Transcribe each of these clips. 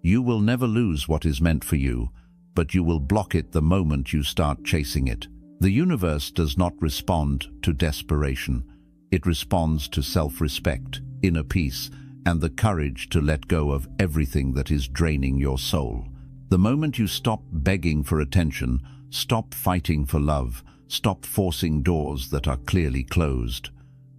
You will never lose what is meant for you, but you will block it the moment you start chasing it. The universe does not respond to desperation. It responds to self-respect, inner peace, and the courage to let go of everything that is draining your soul. The moment you stop begging for attention, stop fighting for love, stop forcing doors that are clearly closed,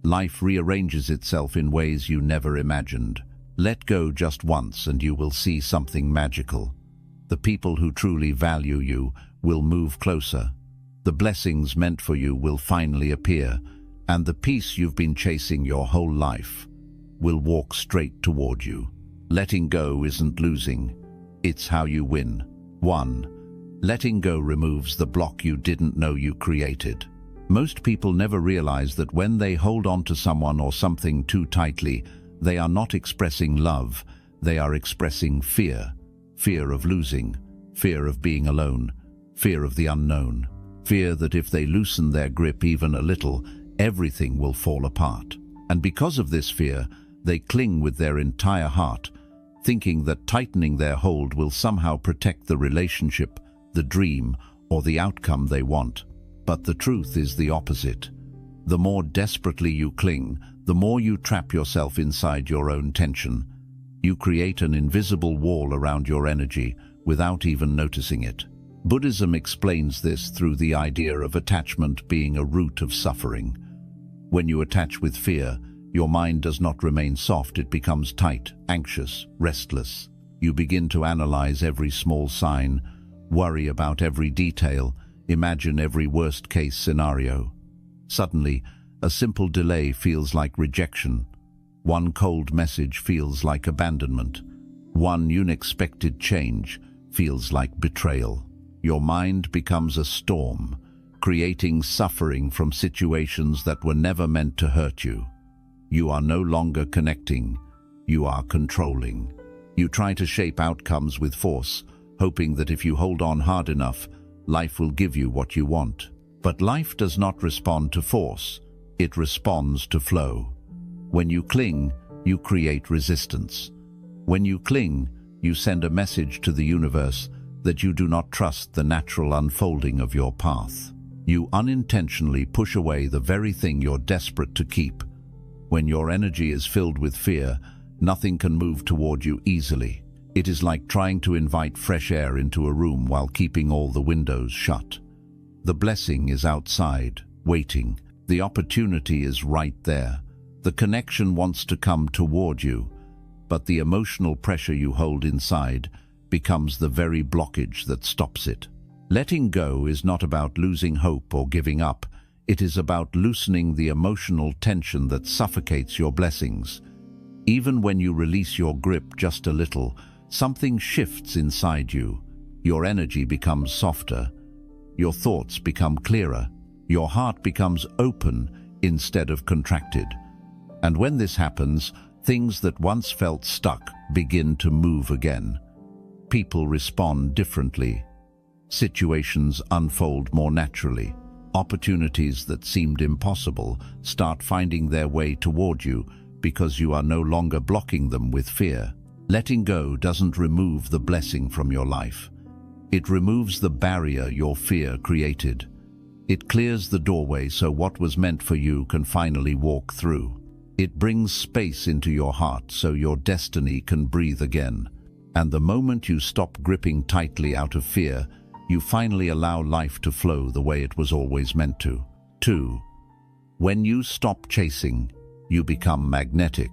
life rearranges itself in ways you never imagined. Let go just once and you will see something magical. The people who truly value you will move closer. The blessings meant for you will finally appear, and the peace you've been chasing your whole life will walk straight toward you. Letting go isn't losing. It's how you win. 1. Letting go removes the block you didn't know you created. Most people never realize that when they hold on to someone or something too tightly, they are not expressing love, they are expressing fear. Fear of losing, fear of being alone, fear of the unknown, fear that if they loosen their grip even a little, everything will fall apart. And because of this fear, they cling with their entire heart, thinking that tightening their hold will somehow protect the relationship, the dream, or the outcome they want. But the truth is the opposite. The more desperately you cling, the more you trap yourself inside your own tension. You create an invisible wall around your energy without even noticing it. Buddhism explains this through the idea of attachment being a root of suffering. When you attach with fear, your mind does not remain soft, it becomes tight, anxious, restless. You begin to analyze every small sign, worry about every detail, imagine every worst-case scenario. Suddenly, a simple delay feels like rejection. One cold message feels like abandonment. One unexpected change feels like betrayal. Your mind becomes a storm, creating suffering from situations that were never meant to hurt you. You are no longer connecting, you are controlling. You try to shape outcomes with force, hoping that if you hold on hard enough, life will give you what you want. But life does not respond to force, it responds to flow. When you cling, you create resistance. When you cling, you send a message to the universe that you do not trust the natural unfolding of your path. You unintentionally push away the very thing you're desperate to keep. When your energy is filled with fear, nothing can move toward you easily. It is like trying to invite fresh air into a room while keeping all the windows shut. The blessing is outside, waiting. The opportunity is right there. The connection wants to come toward you, but the emotional pressure you hold inside becomes the very blockage that stops it. Letting go is not about losing hope or giving up. It is about loosening the emotional tension that suffocates your blessings. Even when you release your grip just a little, something shifts inside you. Your energy becomes softer. Your thoughts become clearer. Your heart becomes open instead of contracted. And when this happens, things that once felt stuck begin to move again. People respond differently. Situations unfold more naturally. Opportunities that seemed impossible start finding their way toward you because you are no longer blocking them with fear. Letting go doesn't remove the blessing from your life. It removes the barrier your fear created. It clears the doorway so what was meant for you can finally walk through. It brings space into your heart so your destiny can breathe again. And the moment you stop gripping tightly out of fear, you finally allow life to flow the way it was always meant to. 2. When you stop chasing, you become magnetic.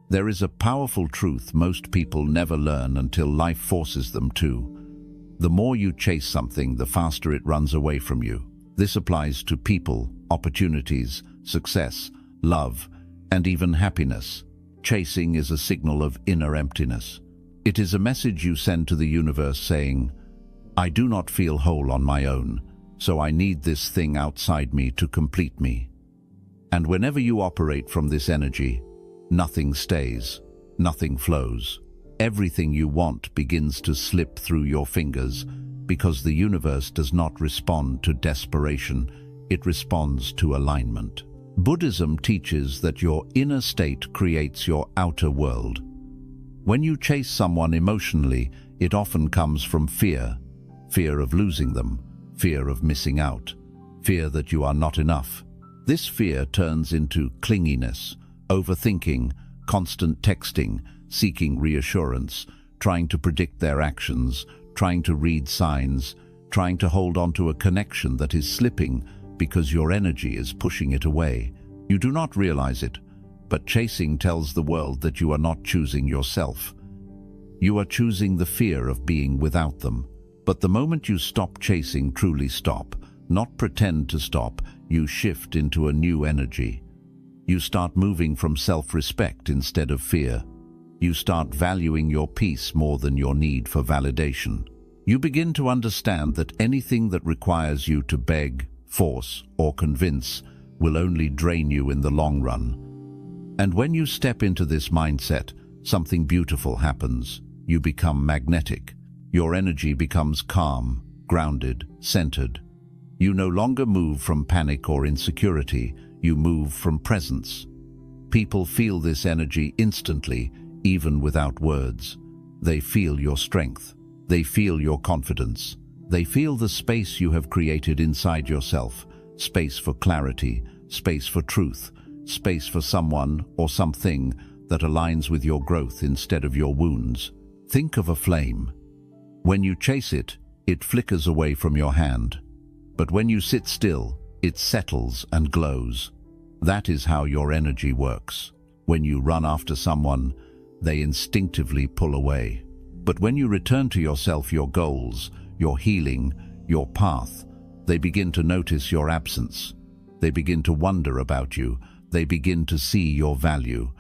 There is a powerful truth most people never learn until life forces them to. The more you chase something, the faster it runs away from you. This applies to people, opportunities, success, love, and even happiness. Chasing is a signal of inner emptiness. It is a message you send to the universe saying, I do not feel whole on my own, so I need this thing outside me to complete me. And whenever you operate from this energy, nothing stays, nothing flows. Everything you want begins to slip through your fingers because the universe does not respond to desperation, it responds to alignment. Buddhism teaches that your inner state creates your outer world. When you chase someone emotionally, it often comes from fear. Fear of losing them, fear of missing out, fear that you are not enough. This fear turns into clinginess, overthinking, constant texting, seeking reassurance, trying to predict their actions, trying to read signs, trying to hold on to a connection that is slipping because your energy is pushing it away. You do not realize it, but chasing tells the world that you are not choosing yourself. You are choosing the fear of being without them. But the moment you stop chasing, truly stop, not pretend to stop, you shift into a new energy. You start moving from self-respect instead of fear. You start valuing your peace more than your need for validation. You begin to understand that anything that requires you to beg, force, or convince will only drain you in the long run. And when you step into this mindset, something beautiful happens. You become magnetic. Your energy becomes calm, grounded, centered. You no longer move from panic or insecurity, you move from presence. People feel this energy instantly, even without words. They feel your strength. They feel your confidence. They feel the space you have created inside yourself, space for clarity, space for truth, space for someone or something that aligns with your growth instead of your wounds. Think of a flame. When you chase it, it flickers away from your hand. But when you sit still, it settles and glows. That is how your energy works. When you run after someone, they instinctively pull away. But when you return to yourself, your goals, your healing, your path, they begin to notice your absence. They begin to wonder about you. They begin to see your value.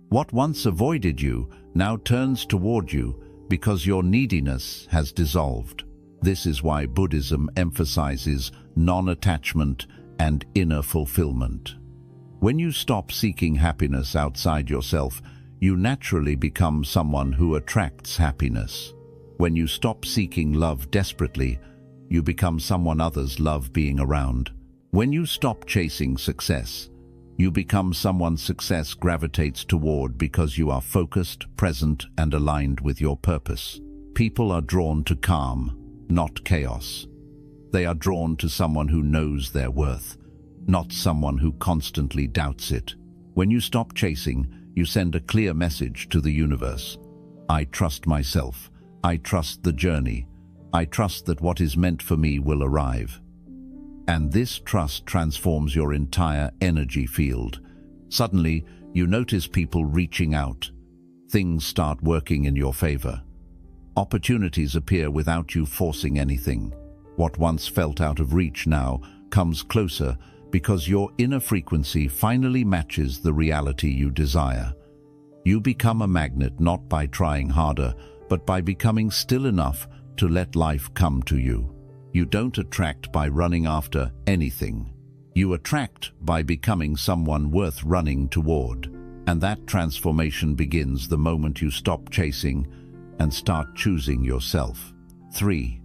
What once avoided you now turns toward you because your neediness has dissolved. This is why Buddhism emphasizes non-attachment and inner fulfillment. When you stop seeking happiness outside yourself, you naturally become someone who attracts happiness. When you stop seeking love desperately, you become someone others love being around. When you stop chasing success, you become someone success gravitates toward because you are focused, present, and aligned with your purpose. People are drawn to calm, not chaos. They are drawn to someone who knows their worth, not someone who constantly doubts it. When you stop chasing, you send a clear message to the universe. I trust myself. I trust the journey. I trust that what is meant for me will arrive. And this trust transforms your entire energy field. Suddenly, you notice people reaching out. Things start working in your favor. Opportunities appear without you forcing anything. What once felt out of reach now comes closer because your inner frequency finally matches the reality you desire. You become a magnet not by trying harder, but by becoming still enough to let life come to you. You don't attract by running after anything. You attract by becoming someone worth running toward. And that transformation begins the moment you stop chasing and start choosing yourself. 3.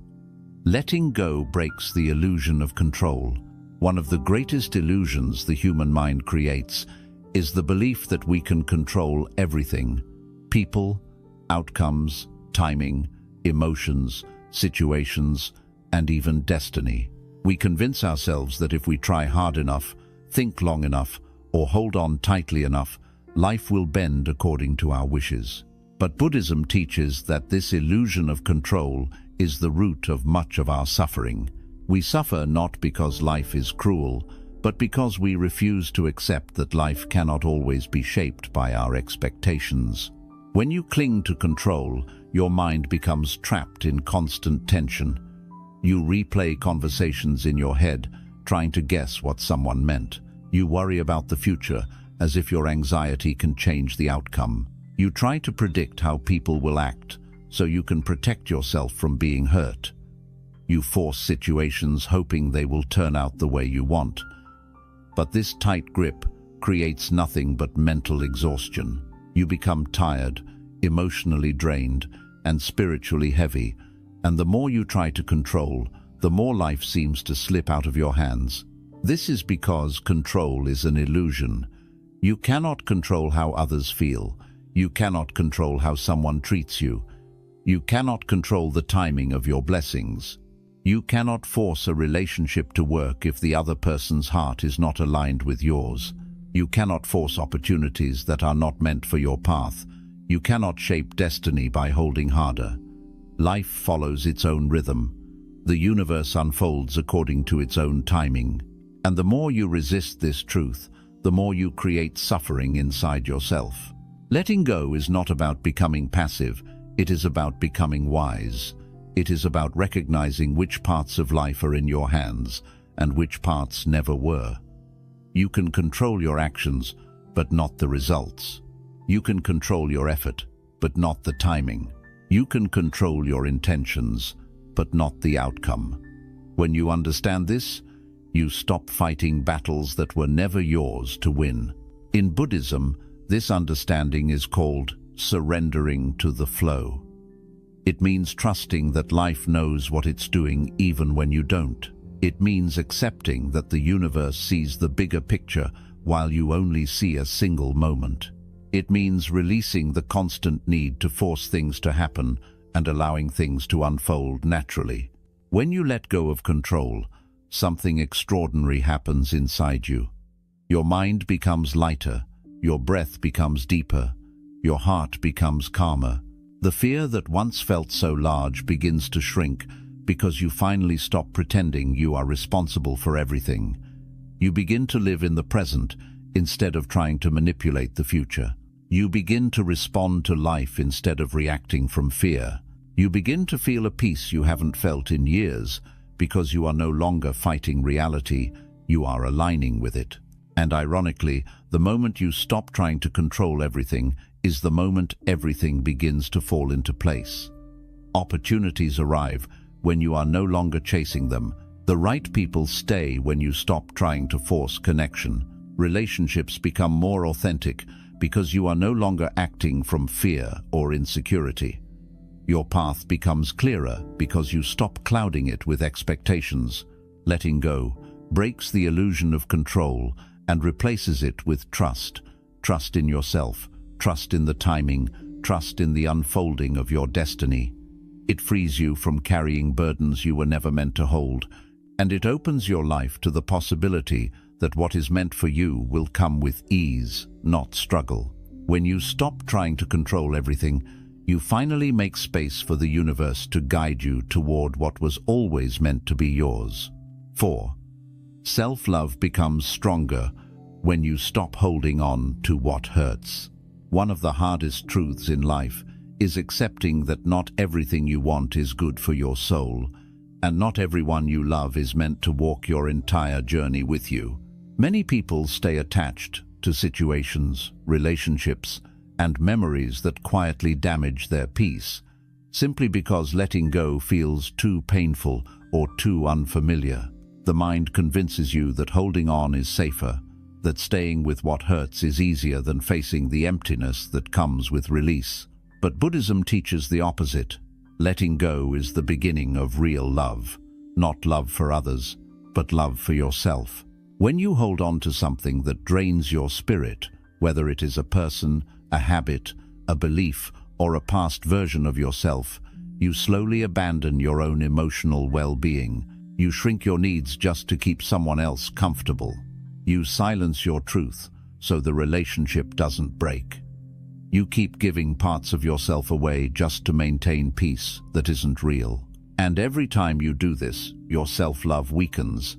Letting go breaks the illusion of control. One of the greatest illusions the human mind creates is the belief that we can control everything. People, outcomes, timing, emotions, situations, and even destiny. We convince ourselves that if we try hard enough, think long enough, or hold on tightly enough, life will bend according to our wishes. But Buddhism teaches that this illusion of control is the root of much of our suffering. We suffer not because life is cruel, but because we refuse to accept that life cannot always be shaped by our expectations. When you cling to control, your mind becomes trapped in constant tension. You replay conversations in your head, trying to guess what someone meant. You worry about the future, as if your anxiety can change the outcome. You try to predict how people will act, so you can protect yourself from being hurt. You force situations hoping they will turn out the way you want. But this tight grip creates nothing but mental exhaustion. You become tired, emotionally drained, and spiritually heavy, and the more you try to control, the more life seems to slip out of your hands. This is because control is an illusion. You cannot control how others feel. You cannot control how someone treats you. You cannot control the timing of your blessings. You cannot force a relationship to work if the other person's heart is not aligned with yours. You cannot force opportunities that are not meant for your path. You cannot shape destiny by holding harder. Life follows its own rhythm. The universe unfolds according to its own timing. And the more you resist this truth, the more you create suffering inside yourself. Letting go is not about becoming passive. It is about becoming wise. It is about recognizing which parts of life are in your hands and which parts never were. You can control your actions, but not the results. You can control your effort, but not the timing. You can control your intentions, but not the outcome. When you understand this, you stop fighting battles that were never yours to win. In Buddhism, this understanding is called surrendering to the flow. It means trusting that life knows what it's doing even when you don't. It means accepting that the universe sees the bigger picture while you only see a single moment. It means releasing the constant need to force things to happen and allowing things to unfold naturally. When you let go of control, something extraordinary happens inside you. Your mind becomes lighter, your breath becomes deeper, your heart becomes calmer. The fear that once felt so large begins to shrink because you finally stop pretending you are responsible for everything. You begin to live in the present instead of trying to manipulate the future. You begin to respond to life instead of reacting from fear. You begin to feel a peace you haven't felt in years because you are no longer fighting reality, you are aligning with it. And ironically, the moment you stop trying to control everything is the moment everything begins to fall into place. Opportunities arrive when you are no longer chasing them. The right people stay when you stop trying to force connection. Relationships become more authentic because you are no longer acting from fear or insecurity. Your path becomes clearer because you stop clouding it with expectations. Letting go breaks the illusion of control and replaces it with trust. Trust in yourself, trust in the timing, trust in the unfolding of your destiny. It frees you from carrying burdens you were never meant to hold, and it opens your life to the possibility that what is meant for you will come with ease, not struggle. When you stop trying to control everything, you finally make space for the universe to guide you toward what was always meant to be yours. 4. Self-love becomes stronger when you stop holding on to what hurts. One of the hardest truths in life is accepting that not everything you want is good for your soul, and not everyone you love is meant to walk your entire journey with you. Many people stay attached to situations, relationships, and memories that quietly damage their peace, simply because letting go feels too painful or too unfamiliar. The mind convinces you that holding on is safer, that staying with what hurts is easier than facing the emptiness that comes with release. But Buddhism teaches the opposite. Letting go is the beginning of real love, not love for others, but love for yourself. When you hold on to something that drains your spirit, whether it is a person, a habit, a belief, or a past version of yourself, you slowly abandon your own emotional well-being. You shrink your needs just to keep someone else comfortable. You silence your truth so the relationship doesn't break. You keep giving parts of yourself away just to maintain peace that isn't real. And every time you do this, your self-love weakens,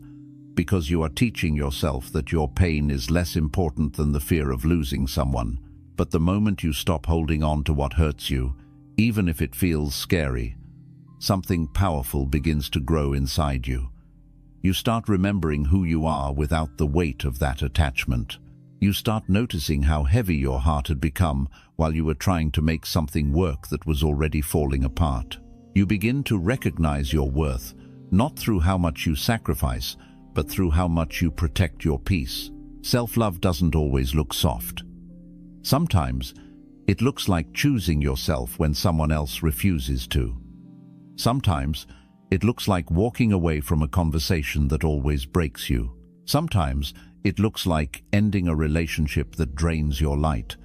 because you are teaching yourself that your pain is less important than the fear of losing someone. But the moment you stop holding on to what hurts you, even if it feels scary, something powerful begins to grow inside you. You start remembering who you are without the weight of that attachment. You start noticing how heavy your heart had become while you were trying to make something work that was already falling apart. You begin to recognize your worth, not through how much you sacrifice, but through how much you protect your peace. Self-love doesn't always look soft. Sometimes, it looks like choosing yourself when someone else refuses to. Sometimes, it looks like walking away from a conversation that always breaks you. Sometimes, it looks like ending a relationship that drains your light.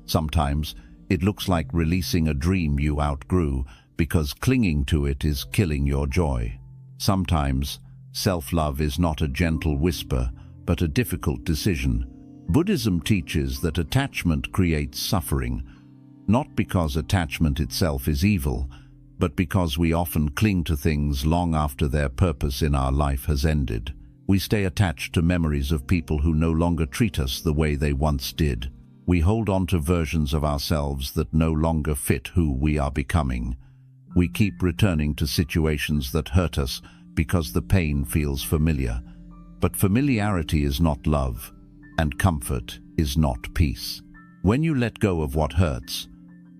Sometimes, It looks like releasing a dream you outgrew, because clinging to it is killing your joy. Sometimes, self-love is not a gentle whisper, but a difficult decision. Buddhism teaches that attachment creates suffering, not because attachment itself is evil, but because we often cling to things long after their purpose in our life has ended. We stay attached to memories of people who no longer treat us the way they once did. We hold on to versions of ourselves that no longer fit who we are becoming. We keep returning to situations that hurt us because the pain feels familiar. But familiarity is not love, and comfort is not peace. When you let go of what hurts,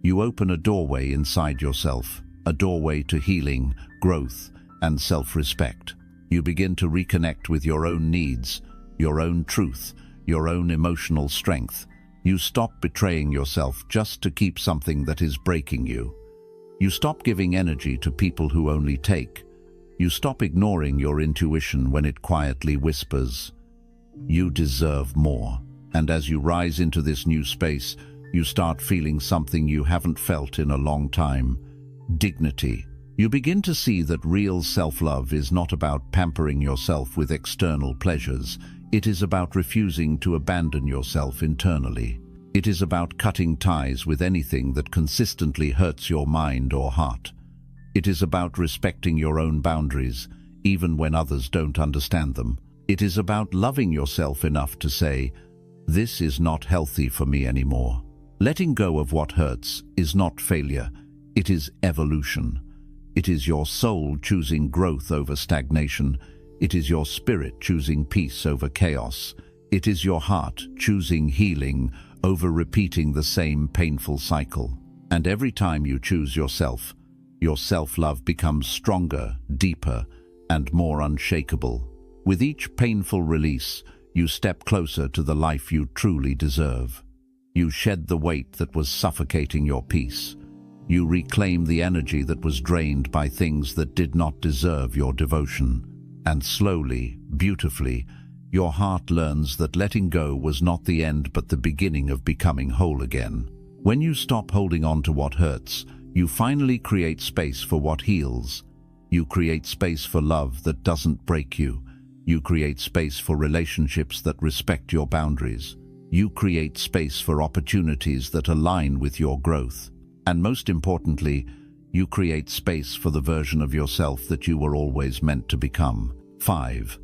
you open a doorway inside yourself, a doorway to healing, growth, and self-respect. You begin to reconnect with your own needs, your own truth, your own emotional strength. You stop betraying yourself just to keep something that is breaking you. You stop giving energy to people who only take. You stop ignoring your intuition when it quietly whispers, "You deserve more." And as you rise into this new space, you start feeling something you haven't felt in a long time: dignity. You begin to see that real self-love is not about pampering yourself with external pleasures. It is about refusing to abandon yourself internally. It is about cutting ties with anything that consistently hurts your mind or heart. It is about respecting your own boundaries, even when others don't understand them. It is about loving yourself enough to say, "This is not healthy for me anymore." Letting go of what hurts is not failure, it is evolution. It is your soul choosing growth over stagnation. It is your spirit choosing peace over chaos. It is your heart choosing healing over repeating the same painful cycle. And every time you choose yourself, your self-love becomes stronger, deeper, and more unshakable. With each painful release, you step closer to the life you truly deserve. You shed the weight that was suffocating your peace. You reclaim the energy that was drained by things that did not deserve your devotion. And slowly, beautifully, your heart learns that letting go was not the end but the beginning of becoming whole again. When you stop holding on to what hurts, you finally create space for what heals. You create space for love that doesn't break you. You create space for relationships that respect your boundaries. You create space for opportunities that align with your growth. And most importantly, you create space for the version of yourself that you were always meant to become. 5.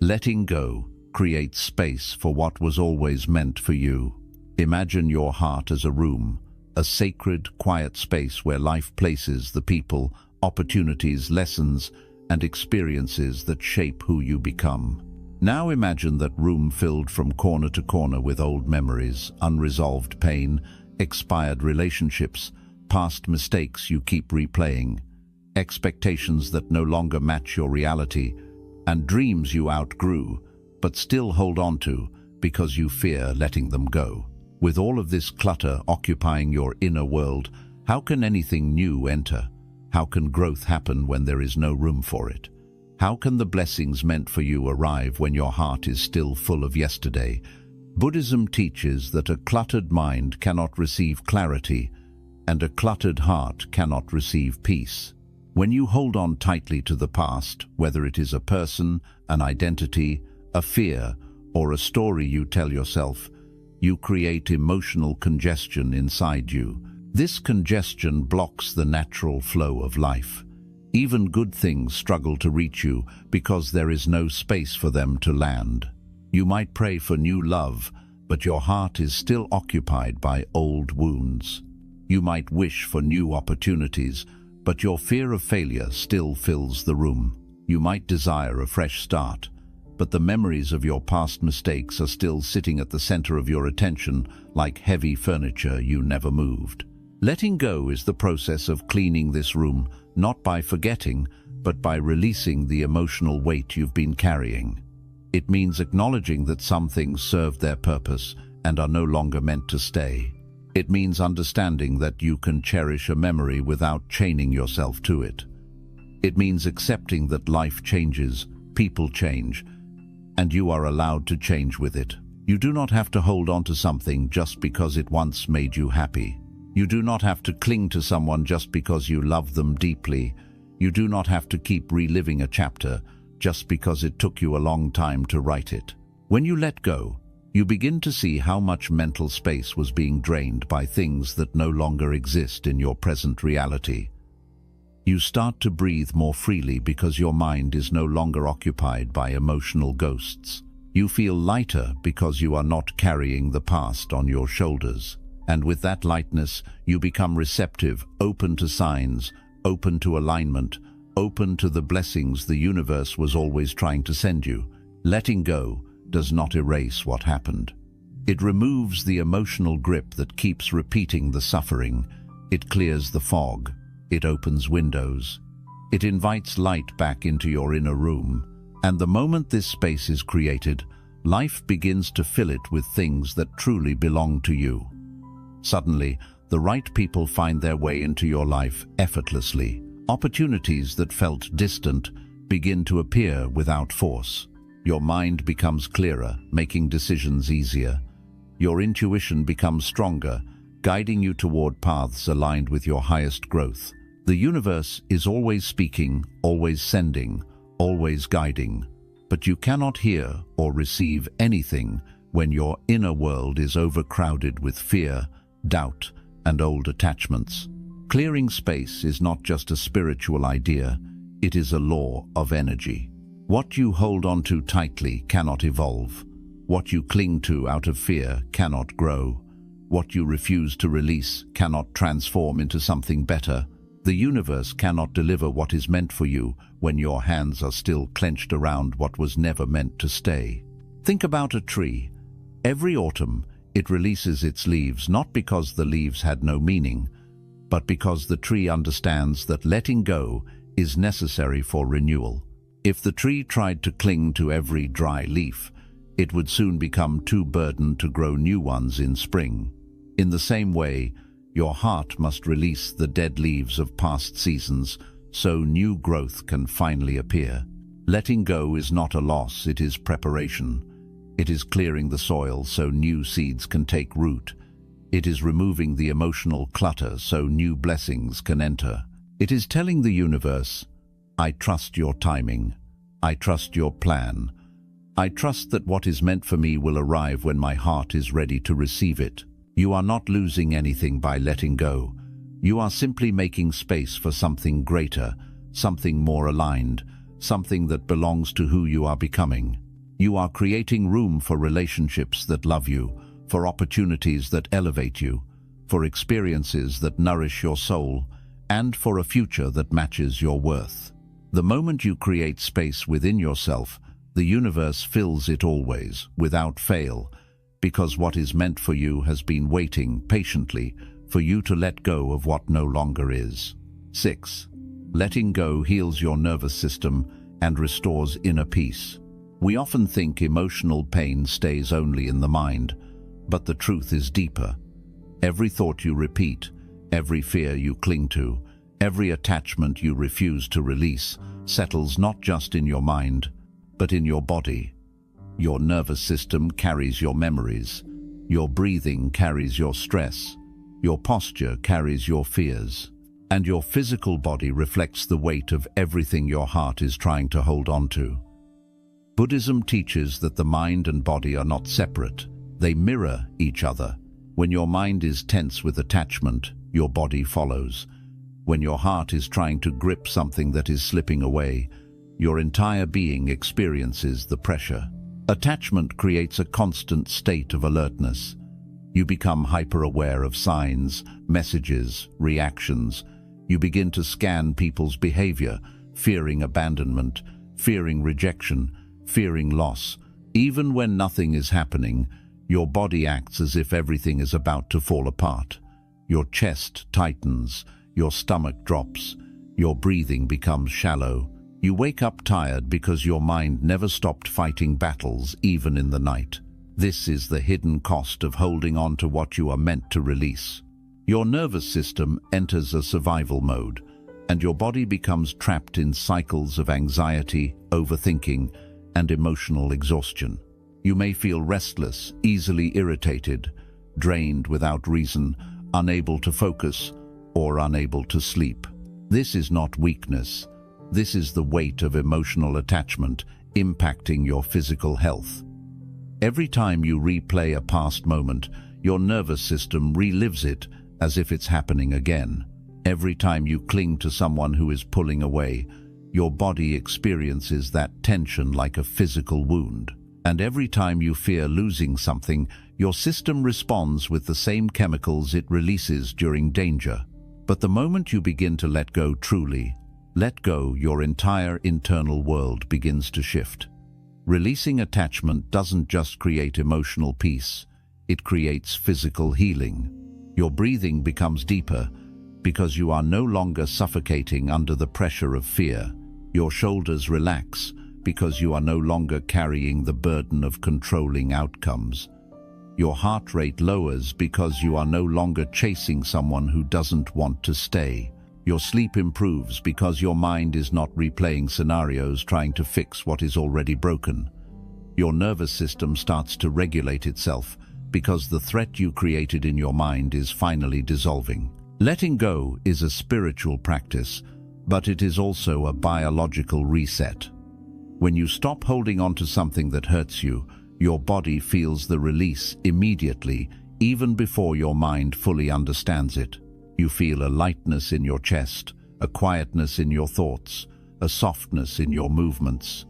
Letting go creates space for what was always meant for you. Imagine your heart as a room, a sacred, quiet space where life places the people, opportunities, lessons, and experiences that shape who you become. Now imagine that room filled from corner to corner with old memories, unresolved pain, expired relationships, past mistakes you keep replaying, expectations that no longer match your reality, and dreams you outgrew, but still hold on to because you fear letting them go. With all of this clutter occupying your inner world, how can anything new enter? How can growth happen when there is no room for it? How can the blessings meant for you arrive when your heart is still full of yesterday? Buddhism teaches that a cluttered mind cannot receive clarity, and a cluttered heart cannot receive peace. When you hold on tightly to the past, whether it is a person, an identity, a fear, or a story you tell yourself, you create emotional congestion inside you. This congestion blocks the natural flow of life. Even good things struggle to reach you because there is no space for them to land. You might pray for new love, but your heart is still occupied by old wounds. You might wish for new opportunities, but your fear of failure still fills the room. You might desire a fresh start, but the memories of your past mistakes are still sitting at the center of your attention like heavy furniture you never moved. Letting go is the process of cleaning this room, not by forgetting, but by releasing the emotional weight you've been carrying. It means acknowledging that some things served their purpose and are no longer meant to stay. It means understanding that you can cherish a memory without chaining yourself to it. It means accepting that life changes, people change, and you are allowed to change with it. You do not have to hold on to something just because it once made you happy. You do not have to cling to someone just because you love them deeply. You do not have to keep reliving a chapter just because it took you a long time to write it. When you let go, you begin to see how much mental space was being drained by things that no longer exist in your present reality. You start to breathe more freely because your mind is no longer occupied by emotional ghosts. You feel lighter because you are not carrying the past on your shoulders. And with that lightness, you become receptive, open to signs, open to alignment, open to the blessings the universe was always trying to send you. Letting go does not erase what happened. It removes the emotional grip that keeps repeating the suffering. It clears the fog. It opens windows. It invites light back into your inner room. And the moment this space is created, life begins to fill it with things that truly belong to you. Suddenly, the right people find their way into your life effortlessly. Opportunities that felt distant begin to appear without force. Your mind becomes clearer, making decisions easier. Your intuition becomes stronger, guiding you toward paths aligned with your highest growth. The universe is always speaking, always sending, always guiding. But you cannot hear or receive anything when your inner world is overcrowded with fear, doubt, and old attachments. Clearing space is not just a spiritual idea, it is a law of energy. What you hold on to tightly cannot evolve. What you cling to out of fear cannot grow. What you refuse to release cannot transform into something better. The universe cannot deliver what is meant for you when your hands are still clenched around what was never meant to stay. Think about a tree. Every autumn, it releases its leaves not because the leaves had no meaning, but because the tree understands that letting go is necessary for renewal. If the tree tried to cling to every dry leaf, it would soon become too burdened to grow new ones in spring. In the same way, your heart must release the dead leaves of past seasons so new growth can finally appear. Letting go is not a loss, it is preparation. It is clearing the soil so new seeds can take root. It is removing the emotional clutter so new blessings can enter. It is telling the universe, I trust your timing. I trust your plan. I trust that what is meant for me will arrive when my heart is ready to receive it. You are not losing anything by letting go. You are simply making space for something greater, something more aligned, something that belongs to who you are becoming. You are creating room for relationships that love you, for opportunities that elevate you, for experiences that nourish your soul, and for a future that matches your worth. The moment you create space within yourself, the universe fills it always, without fail, because what is meant for you has been waiting patiently for you to let go of what no longer is. 6. Letting go heals your nervous system and restores inner peace. We often think emotional pain stays only in the mind, but the truth is deeper. Every thought you repeat, every fear you cling to, every attachment you refuse to release settles not just in your mind, but in your body. Your nervous system carries your memories. Your breathing carries your stress. Your posture carries your fears. And your physical body reflects the weight of everything your heart is trying to hold on to. Buddhism teaches that the mind and body are not separate. They mirror each other. When your mind is tense with attachment, your body follows. When your heart is trying to grip something that is slipping away, your entire being experiences the pressure. Attachment creates a constant state of alertness. You become hyper-aware of signs, messages, reactions. You begin to scan people's behavior, fearing abandonment, fearing rejection, fearing loss. Even when nothing is happening, your body acts as if everything is about to fall apart. Your chest tightens, your stomach drops, your breathing becomes shallow. You wake up tired because your mind never stopped fighting battles, even in the night. This is the hidden cost of holding on to what you are meant to release. Your nervous system enters a survival mode, and your body becomes trapped in cycles of anxiety, overthinking, and emotional exhaustion. You may feel restless, easily irritated, drained without reason, unable to focus, or unable to sleep. This is not weakness. This is the weight of emotional attachment impacting your physical health. Every time you replay a past moment, your nervous system relives it as if it's happening again. Every time you cling to someone who is pulling away, your body experiences that tension like a physical wound. And every time you fear losing something, your system responds with the same chemicals it releases during danger. But the moment you begin to let go truly, let go, your entire internal world begins to shift. Releasing attachment doesn't just create emotional peace, it creates physical healing. Your breathing becomes deeper because you are no longer suffocating under the pressure of fear. Your shoulders relax because you are no longer carrying the burden of controlling outcomes. Your heart rate lowers because you are no longer chasing someone who doesn't want to stay. Your sleep improves because your mind is not replaying scenarios trying to fix what is already broken. Your nervous system starts to regulate itself because the threat you created in your mind is finally dissolving. Letting go is a spiritual practice, but it is also a biological reset. When you stop holding on to something that hurts you, your body feels the release immediately, even before your mind fully understands it. You feel a lightness in your chest, a quietness in your thoughts, a softness in your movements.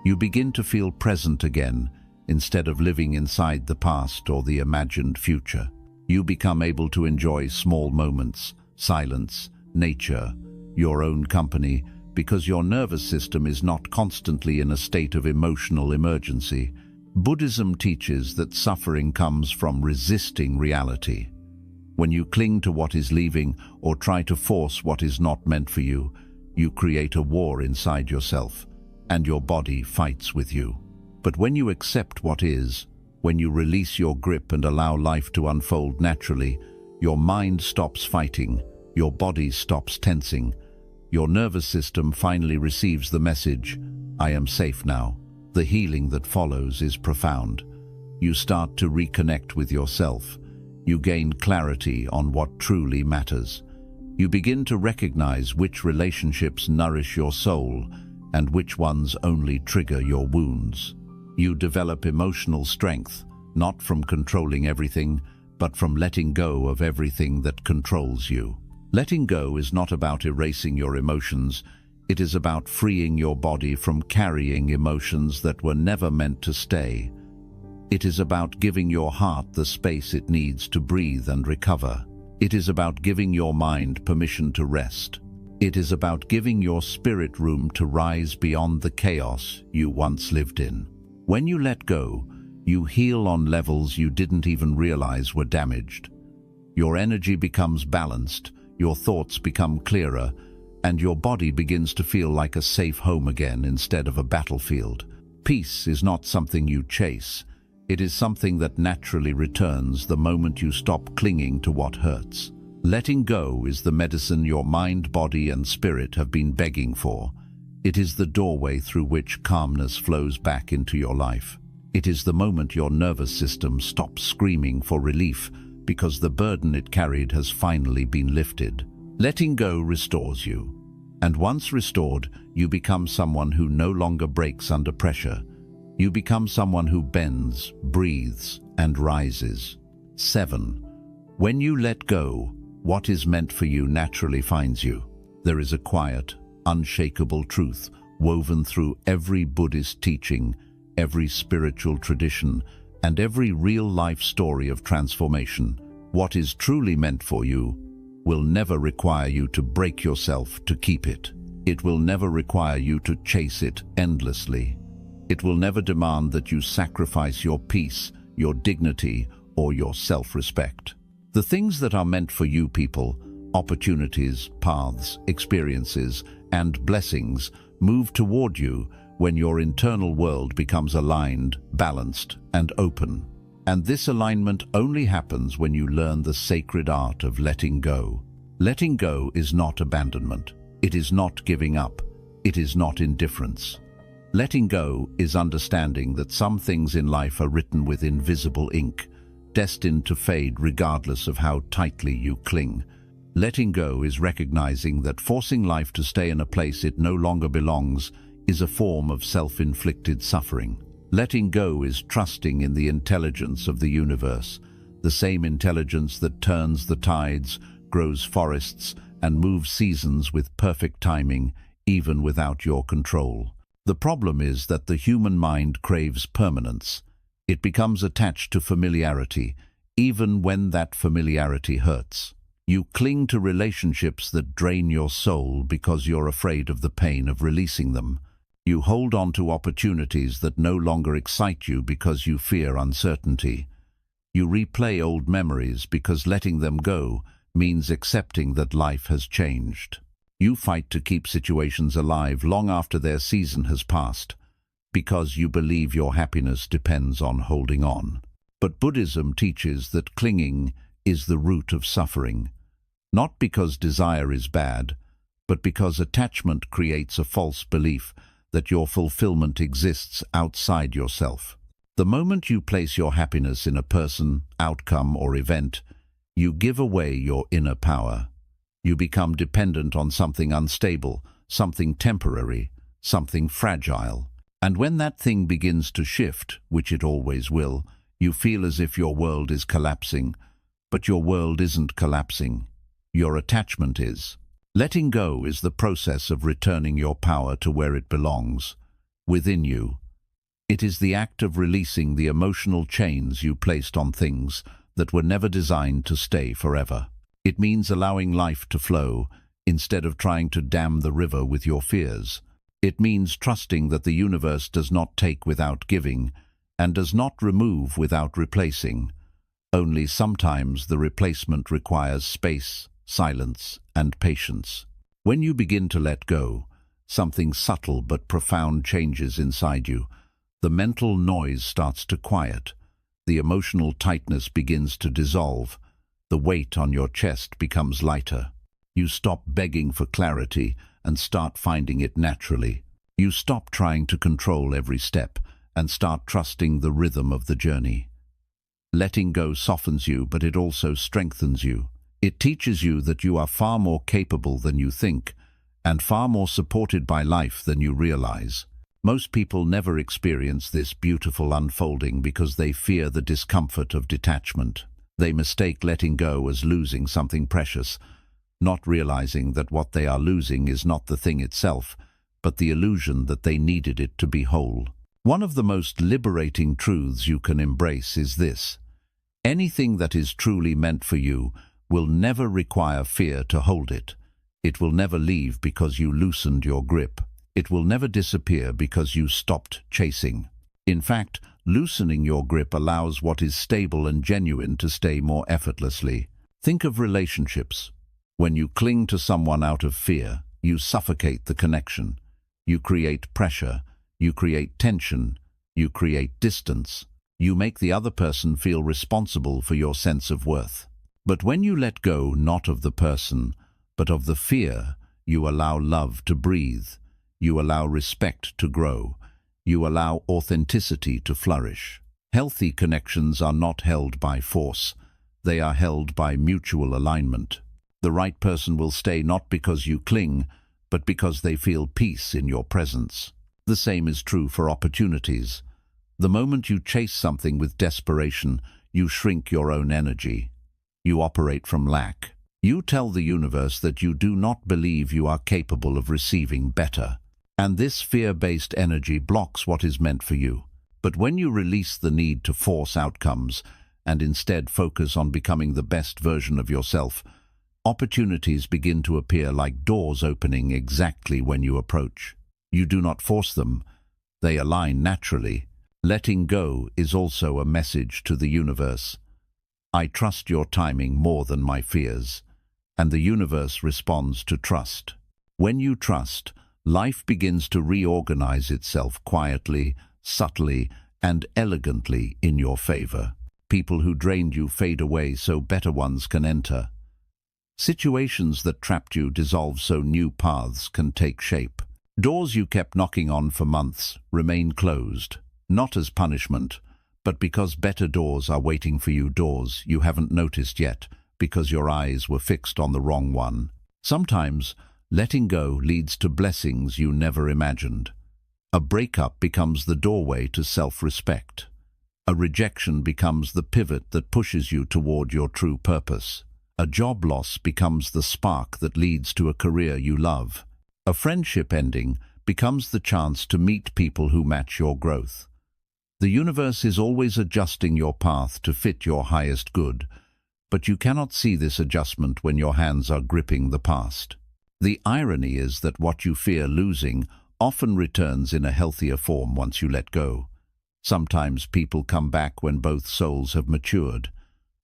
You begin to feel present again, instead of living inside the past or the imagined future. You become able to enjoy small moments, silence, nature, your own company, because your nervous system is not constantly in a state of emotional emergency. Buddhism teaches that suffering comes from resisting reality. When you cling to what is leaving or try to force what is not meant for you, you create a war inside yourself, and your body fights with you. But when you accept what is, when you release your grip and allow life to unfold naturally, your mind stops fighting, your body stops tensing, your nervous system finally receives the message, "I am safe now." The healing that follows is profound. You start to reconnect with yourself. You gain clarity on what truly matters. You begin to recognize which relationships nourish your soul and which ones only trigger your wounds. You develop emotional strength, not from controlling everything, but from letting go of everything that controls you. Letting go is not about erasing your emotions. It is about freeing your body from carrying emotions that were never meant to stay. It is about giving your heart the space it needs to breathe and recover. It is about giving your mind permission to rest. It is about giving your spirit room to rise beyond the chaos you once lived in. When you let go, you heal on levels you didn't even realize were damaged. Your energy becomes balanced, your thoughts become clearer, and your body begins to feel like a safe home again instead of a battlefield. Peace is not something you chase. It is something that naturally returns the moment you stop clinging to what hurts. Letting go is the medicine your mind, body, and spirit have been begging for. It is the doorway through which calmness flows back into your life. It is the moment your nervous system stops screaming for relief because the burden it carried has finally been lifted. Letting go restores you. And once restored, you become someone who no longer breaks under pressure. You become someone who bends, breathes, and rises. 7. When you let go, what is meant for you naturally finds you. There is a quiet, unshakable truth woven through every Buddhist teaching, every spiritual tradition, and every real-life story of transformation. What is truly meant for you will never require you to break yourself to keep it. It will never require you to chase it endlessly. It will never demand that you sacrifice your peace, your dignity, or your self-respect. The things that are meant for you, people, opportunities, paths, experiences, and blessings, move toward you when your internal world becomes aligned, balanced, and open. And this alignment only happens when you learn the sacred art of letting go. Letting go is not abandonment. It is not giving up. It is not indifference. Letting go is understanding that some things in life are written with invisible ink, destined to fade regardless of how tightly you cling. Letting go is recognizing that forcing life to stay in a place it no longer belongs is a form of self-inflicted suffering. Letting go is trusting in the intelligence of the universe, the same intelligence that turns the tides, grows forests, and moves seasons with perfect timing, even without your control. The problem is that the human mind craves permanence. It becomes attached to familiarity, even when that familiarity hurts. You cling to relationships that drain your soul because you're afraid of the pain of releasing them. You hold on to opportunities that no longer excite you because you fear uncertainty. You replay old memories because letting them go means accepting that life has changed. You fight to keep situations alive long after their season has passed, because you believe your happiness depends on holding on. But Buddhism teaches that clinging is the root of suffering, not because desire is bad, but because attachment creates a false belief that your fulfillment exists outside yourself. The moment you place your happiness in a person, outcome, or event, you give away your inner power. You become dependent on something unstable, something temporary, something fragile. And when that thing begins to shift, which it always will, you feel as if your world is collapsing. But your world isn't collapsing. Your attachment is. Letting go is the process of returning your power to where it belongs, within you. It is the act of releasing the emotional chains you placed on things that were never designed to stay forever. It means allowing life to flow instead of trying to dam the river with your fears. It means trusting that the universe does not take without giving and does not remove without replacing. Only sometimes the replacement requires space, silence, and patience. When you begin to let go, something subtle but profound changes inside you. The mental noise starts to quiet. The emotional tightness begins to dissolve. The weight on your chest becomes lighter. You stop begging for clarity and start finding it naturally. You stop trying to control every step and start trusting the rhythm of the journey. Letting go softens you, but it also strengthens you. It teaches you that you are far more capable than you think and far more supported by life than you realize. Most people never experience this beautiful unfolding because they fear the discomfort of detachment. They mistake letting go as losing something precious, not realizing that what they are losing is not the thing itself, but the illusion that they needed it to be whole. One of the most liberating truths you can embrace is this: anything that is truly meant for you will never require fear to hold it. It will never leave because you loosened your grip. It will never disappear because you stopped chasing. In fact, loosening your grip allows what is stable and genuine to stay more effortlessly. Think of relationships. When you cling to someone out of fear, you suffocate the connection. You create pressure. You create tension. You create distance. You make the other person feel responsible for your sense of worth. But when you let go not of the person, but of the fear, you allow love to breathe. You allow respect to grow. You allow authenticity to flourish. Healthy connections are not held by force. They are held by mutual alignment. The right person will stay not because you cling, but because they feel peace in your presence. The same is true for opportunities. The moment you chase something with desperation, you shrink your own energy. You operate from lack. You tell the universe that you do not believe you are capable of receiving better. And this fear-based energy blocks what is meant for you. But when you release the need to force outcomes and instead focus on becoming the best version of yourself, opportunities begin to appear like doors opening exactly when you approach. You do not force them. They align naturally. Letting go is also a message to the universe. I trust your timing more than my fears. And the universe responds to trust. When you trust, life begins to reorganize itself quietly, subtly, and elegantly in your favor. People who drained you fade away so better ones can enter. Situations that trapped you dissolve so new paths can take shape. Doors you kept knocking on for months remain closed, not as punishment, but because better doors are waiting for you, doors you haven't noticed yet, because your eyes were fixed on the wrong one. Sometimes, letting go leads to blessings you never imagined. A breakup becomes the doorway to self-respect. A rejection becomes the pivot that pushes you toward your true purpose. A job loss becomes the spark that leads to a career you love. A friendship ending becomes the chance to meet people who match your growth. The universe is always adjusting your path to fit your highest good, but you cannot see this adjustment when your hands are gripping the past. The irony is that what you fear losing often returns in a healthier form once you let go. Sometimes people come back when both souls have matured.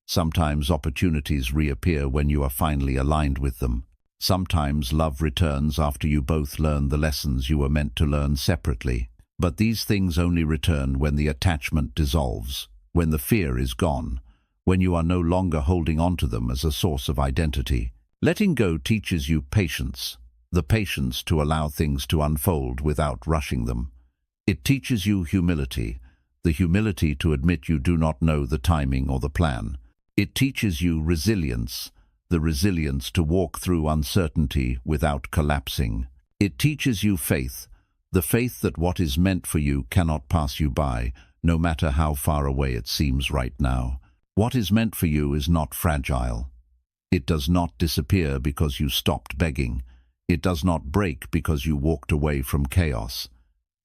Sometimes opportunities reappear when you are finally aligned with them. Sometimes love returns after you both learn the lessons you were meant to learn separately. But these things only return when the attachment dissolves, when the fear is gone, when you are no longer holding on to them as a source of identity. Letting go teaches you patience, the patience to allow things to unfold without rushing them. It teaches you humility, the humility to admit you do not know the timing or the plan. It teaches you resilience, the resilience to walk through uncertainty without collapsing. It teaches you faith, the faith that what is meant for you cannot pass you by, no matter how far away it seems right now. What is meant for you is not fragile. It does not disappear because you stopped begging. It does not break because you walked away from chaos.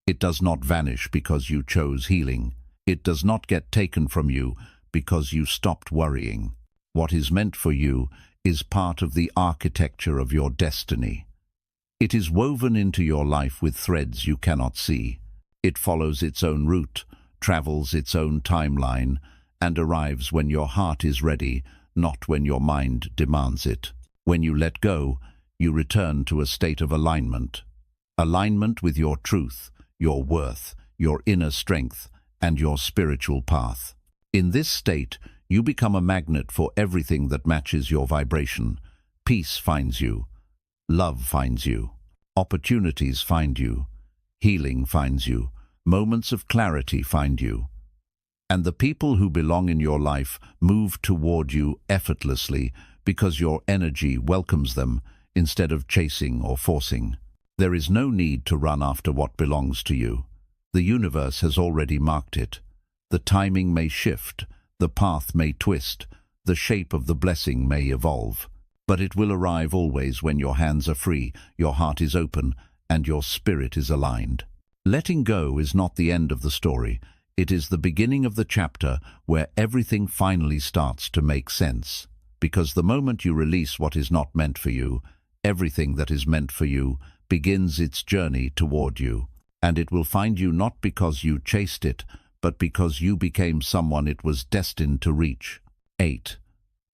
It does not vanish because you chose healing. It does not get taken from you because you stopped worrying. What is meant for you is part of the architecture of your destiny. It is woven into your life with threads you cannot see. It follows its own route, travels its own timeline, and arrives when your heart is ready, not when your mind demands it. When you let go, you return to a state of alignment. Alignment with your truth, your worth, your inner strength, and your spiritual path. In this state, you become a magnet for everything that matches your vibration. Peace finds you. Love finds you. Opportunities find you. Healing finds you. Moments of clarity find you. And the people who belong in your life move toward you effortlessly because your energy welcomes them instead of chasing or forcing. There is no need to run after what belongs to you. The universe has already marked it. The timing may shift, the path may twist, the shape of the blessing may evolve. But it will arrive always when your hands are free, your heart is open, and your spirit is aligned. Letting go is not the end of the story. It is the beginning of the chapter where everything finally starts to make sense. Because the moment you release what is not meant for you, everything that is meant for you begins its journey toward you. And it will find you not because you chased it, but because you became someone it was destined to reach. 8.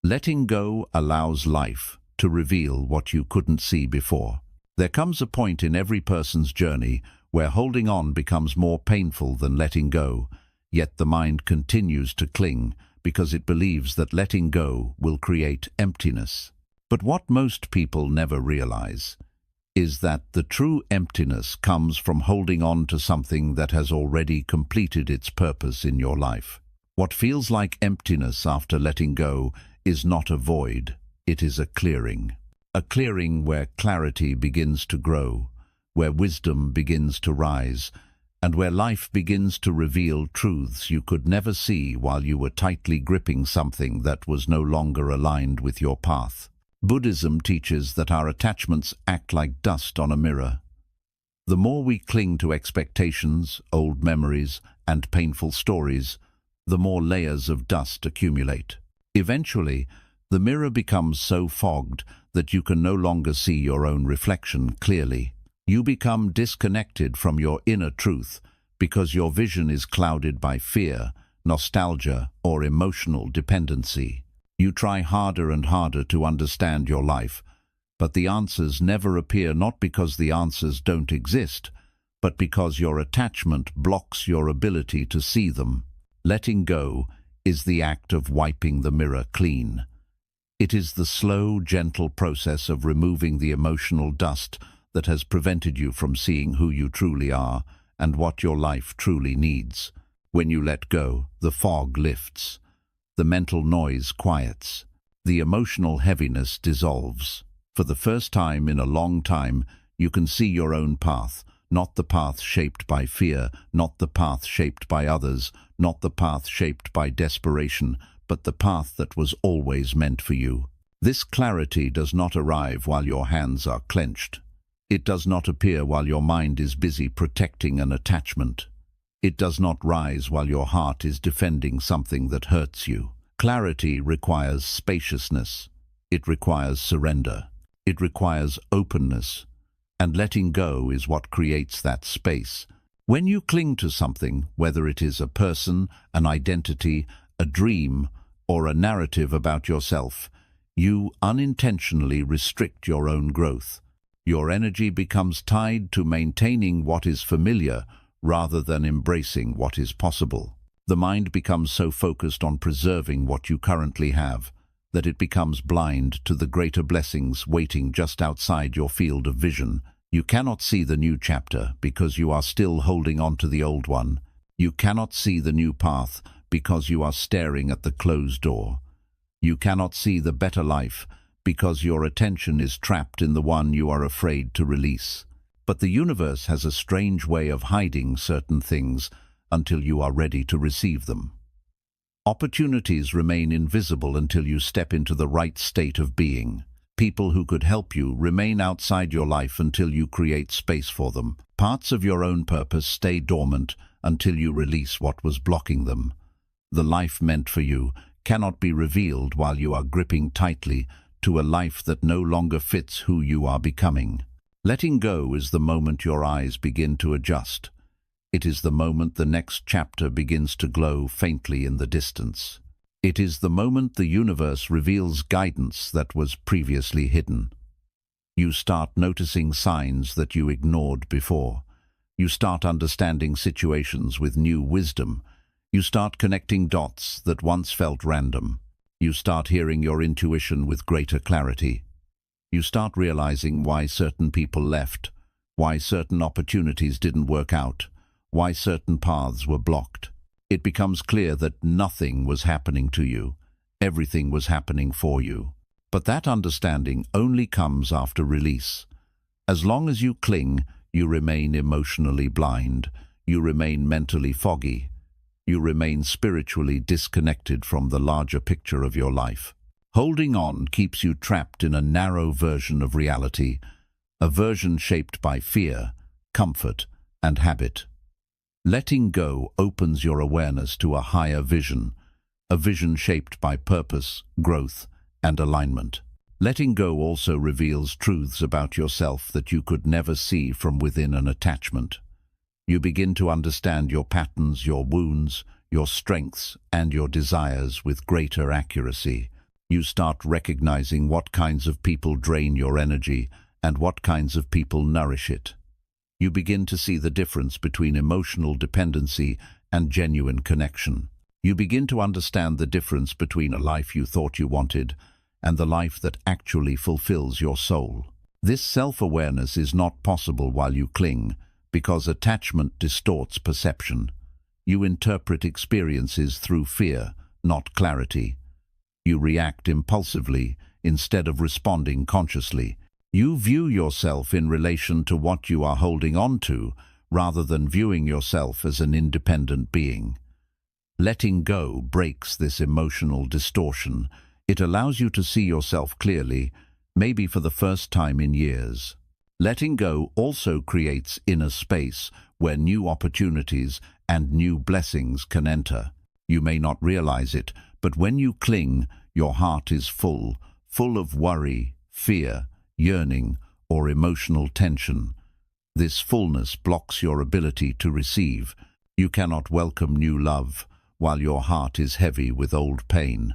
Letting go allows life to reveal what you couldn't see before. There comes a point in every person's journey where holding on becomes more painful than letting go, yet the mind continues to cling because it believes that letting go will create emptiness. But what most people never realize is that the true emptiness comes from holding on to something that has already completed its purpose in your life. What feels like emptiness after letting go is not a void, it is a clearing. A clearing where clarity begins to grow, where wisdom begins to rise, and where life begins to reveal truths you could never see while you were tightly gripping something that was no longer aligned with your path. Buddhism teaches that our attachments act like dust on a mirror. The more we cling to expectations, old memories, and painful stories, the more layers of dust accumulate. Eventually, the mirror becomes so fogged that you can no longer see your own reflection clearly. You become disconnected from your inner truth because your vision is clouded by fear, nostalgia, or emotional dependency. You try harder and harder to understand your life, but the answers never appear, not because the answers don't exist, but because your attachment blocks your ability to see them. Letting go is the act of wiping the mirror clean. It is the slow, gentle process of removing the emotional dust that has prevented you from seeing who you truly are and what your life truly needs. When you let go, the fog lifts. The mental noise quiets. The emotional heaviness dissolves. For the first time in a long time, you can see your own path, not the path shaped by fear, not the path shaped by others, not the path shaped by desperation, but the path that was always meant for you. This clarity does not arrive while your hands are clenched. It does not appear while your mind is busy protecting an attachment. It does not rise while your heart is defending something that hurts you. Clarity requires spaciousness. It requires surrender. It requires openness. And letting go is what creates that space. When you cling to something, whether it is a person, an identity, a dream, or a narrative about yourself, you unintentionally restrict your own growth. Your energy becomes tied to maintaining what is familiar rather than embracing what is possible. The mind becomes so focused on preserving what you currently have that it becomes blind to the greater blessings waiting just outside your field of vision. You cannot see the new chapter because you are still holding on to the old one. You cannot see the new path because you are staring at the closed door. You cannot see the better life because your attention is trapped in the one you are afraid to release. But the universe has a strange way of hiding certain things until you are ready to receive them. Opportunities remain invisible until you step into the right state of being. People who could help you remain outside your life until you create space for them. Parts of your own purpose stay dormant until you release what was blocking them. The life meant for you cannot be revealed while you are gripping tightly to a life that no longer fits who you are becoming. Letting go is the moment your eyes begin to adjust. It is the moment the next chapter begins to glow faintly in the distance. It is the moment the universe reveals guidance that was previously hidden. You start noticing signs that you ignored before. You start understanding situations with new wisdom. You start connecting dots that once felt random. You start hearing your intuition with greater clarity. You start realizing why certain people left, why certain opportunities didn't work out, why certain paths were blocked. It becomes clear that nothing was happening to you. Everything was happening for you. But that understanding only comes after release. As long as you cling, you remain emotionally blind. You remain mentally foggy. You remain spiritually disconnected from the larger picture of your life. Holding on keeps you trapped in a narrow version of reality, a version shaped by fear, comfort, and habit. Letting go opens your awareness to a higher vision, a vision shaped by purpose, growth, and alignment. Letting go also reveals truths about yourself that you could never see from within an attachment. You begin to understand your patterns, your wounds, your strengths, and your desires with greater accuracy. You start recognizing what kinds of people drain your energy and what kinds of people nourish it. You begin to see the difference between emotional dependency and genuine connection. You begin to understand the difference between a life you thought you wanted and the life that actually fulfills your soul. This self-awareness is not possible while you cling, because attachment distorts perception. You interpret experiences through fear, not clarity. You react impulsively instead of responding consciously. You view yourself in relation to what you are holding on to, rather than viewing yourself as an independent being. Letting go breaks this emotional distortion. It allows you to see yourself clearly, maybe for the first time in years. Letting go also creates inner space where new opportunities and new blessings can enter. You may not realize it, but when you cling, your heart is full of worry, fear, yearning, or emotional tension. This fullness blocks your ability to receive. You cannot welcome new love while your heart is heavy with old pain.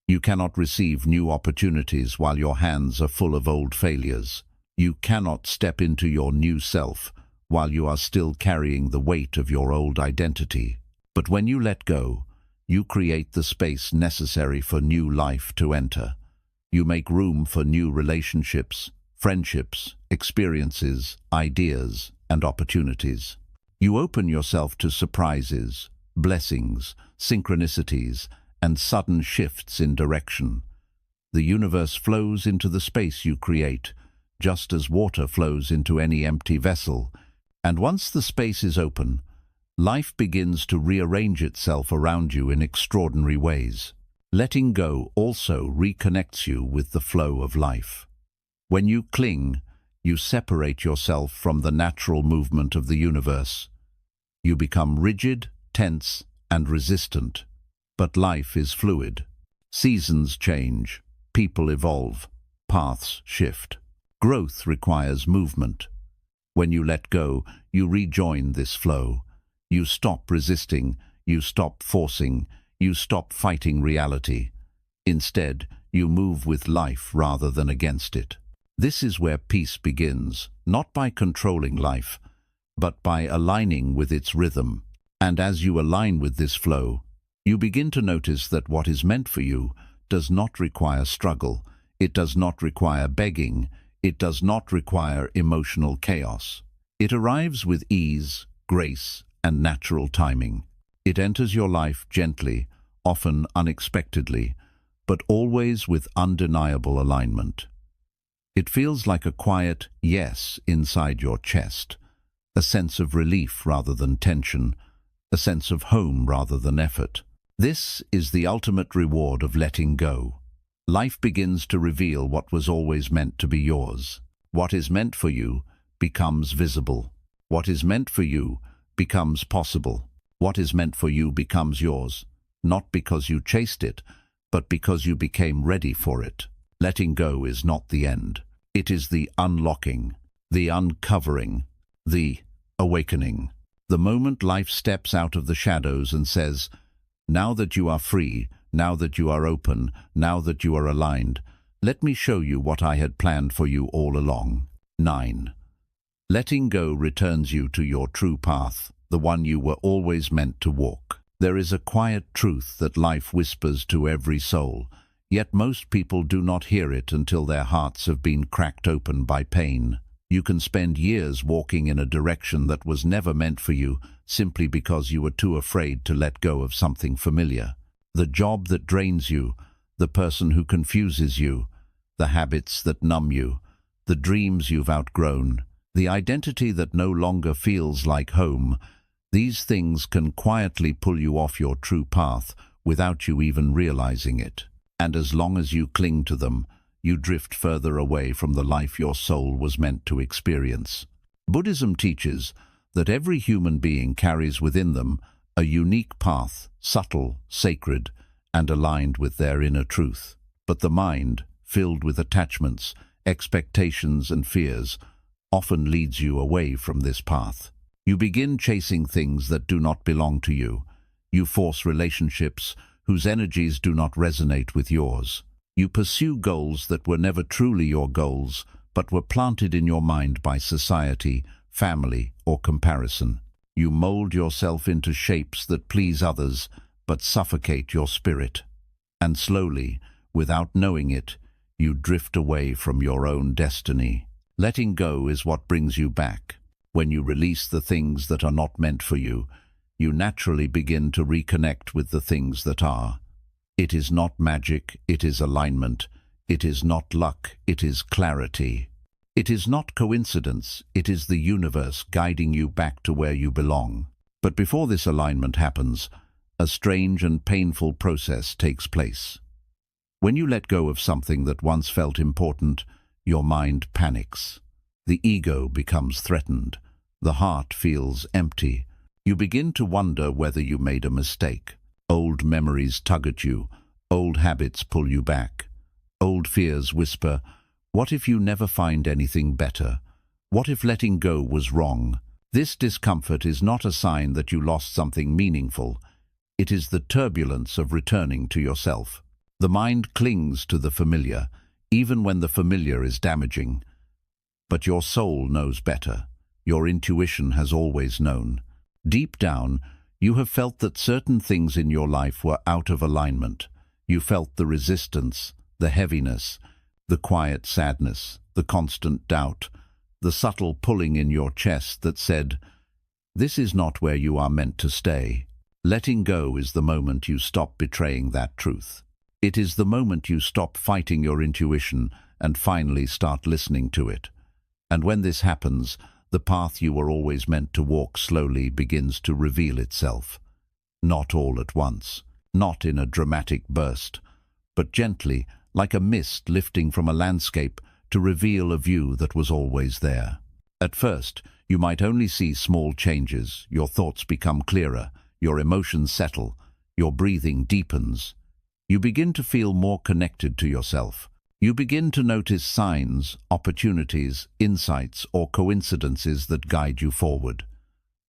You cannot receive new opportunities while your hands are full of old failures. You cannot step into your new self while you are still carrying the weight of your old identity. But when you let go, you create the space necessary for new life to enter. You make room for new relationships, friendships, experiences, ideas, and opportunities. You open yourself to surprises, blessings, synchronicities, and sudden shifts in direction. The universe flows into the space you create, just as water flows into any empty vessel, and once the space is open, life begins to rearrange itself around you in extraordinary ways. Letting go also reconnects you with the flow of life. When you cling, you separate yourself from the natural movement of the universe. You become rigid, tense, and resistant. But life is fluid. Seasons change, people evolve, paths shift. Growth requires movement. When you let go, you rejoin this flow. You stop resisting, you stop forcing, you stop fighting reality. Instead, you move with life rather than against it. This is where peace begins, not by controlling life, but by aligning with its rhythm. And as you align with this flow, you begin to notice that what is meant for you does not require struggle, it does not require begging, it does not require emotional chaos. It arrives with ease, grace, and natural timing. It enters your life gently, often unexpectedly, but always with undeniable alignment. It feels like a quiet yes inside your chest, a sense of relief rather than tension, a sense of home rather than effort. This is the ultimate reward of letting go. Life begins to reveal what was always meant to be yours. What is meant for you becomes visible. What is meant for you becomes possible. What is meant for you becomes yours, not because you chased it, but because you became ready for it. Letting go is not the end. It is the unlocking, the uncovering, the awakening. The moment life steps out of the shadows and says, "Now that you are free, now that you are open, now that you are aligned, let me show you what I had planned for you all along." 9. Letting go returns you to your true path, the one you were always meant to walk. There is a quiet truth that life whispers to every soul, yet most people do not hear it until their hearts have been cracked open by pain. You can spend years walking in a direction that was never meant for you simply because you were too afraid to let go of something familiar. The job that drains you, the person who confuses you, the habits that numb you, the dreams you've outgrown, the identity that no longer feels like home. These things can quietly pull you off your true path without you even realizing it. And as long as you cling to them, you drift further away from the life your soul was meant to experience. Buddhism teaches that every human being carries within them a unique path, subtle, sacred, and aligned with their inner truth. But the mind, filled with attachments, expectations, and fears, often leads you away from this path. You begin chasing things that do not belong to you. You force relationships whose energies do not resonate with yours. You pursue goals that were never truly your goals, but were planted in your mind by society, family, or comparison. You mold yourself into shapes that please others, but suffocate your spirit. And slowly, without knowing it, you drift away from your own destiny. Letting go is what brings you back. When you release the things that are not meant for you, you naturally begin to reconnect with the things that are. It is not magic, it is alignment. It is not luck, it is clarity. It is not coincidence, it is the universe guiding you back to where you belong. But before this alignment happens, a strange and painful process takes place. When you let go of something that once felt important, your mind panics. The ego becomes threatened. The heart feels empty. You begin to wonder whether you made a mistake. Old memories tug at you. Old habits pull you back. Old fears whisper, "What if you never find anything better? What if letting go was wrong?" This discomfort is not a sign that you lost something meaningful. It is the turbulence of returning to yourself. The mind clings to the familiar, even when the familiar is damaging. But your soul knows better. Your intuition has always known. Deep down, you have felt that certain things in your life were out of alignment. You felt the resistance, the heaviness, the quiet sadness, the constant doubt, the subtle pulling in your chest that said, "This is not where you are meant to stay." Letting go is the moment you stop betraying that truth. It is the moment you stop fighting your intuition and finally start listening to it. And when this happens, the path you were always meant to walk slowly begins to reveal itself. Not all at once, not in a dramatic burst, but gently, like a mist lifting from a landscape to reveal a view that was always there. At first, you might only see small changes. Your thoughts become clearer, your emotions settle, your breathing deepens. You begin to feel more connected to yourself. You begin to notice signs, opportunities, insights, or coincidences that guide you forward.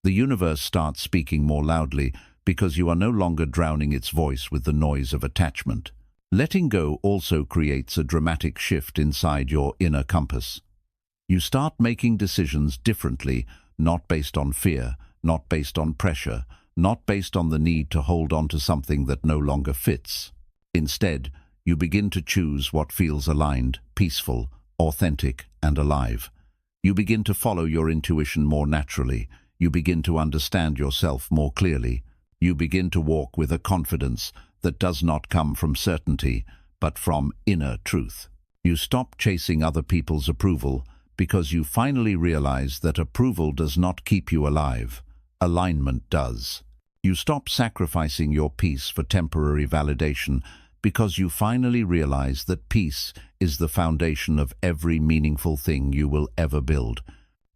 The universe starts speaking more loudly because you are no longer drowning its voice with the noise of attachment. Letting go also creates a dramatic shift inside your inner compass. You start making decisions differently, not based on fear, not based on pressure, not based on the need to hold on to something that no longer fits. Instead, you begin to choose what feels aligned, peaceful, authentic, and alive. You begin to follow your intuition more naturally. You begin to understand yourself more clearly. You begin to walk with a confidence that does not come from certainty, but from inner truth. You stop chasing other people's approval because you finally realize that approval does not keep you alive. Alignment does. You stop sacrificing your peace for temporary validation because you finally realize that peace is the foundation of every meaningful thing you will ever build.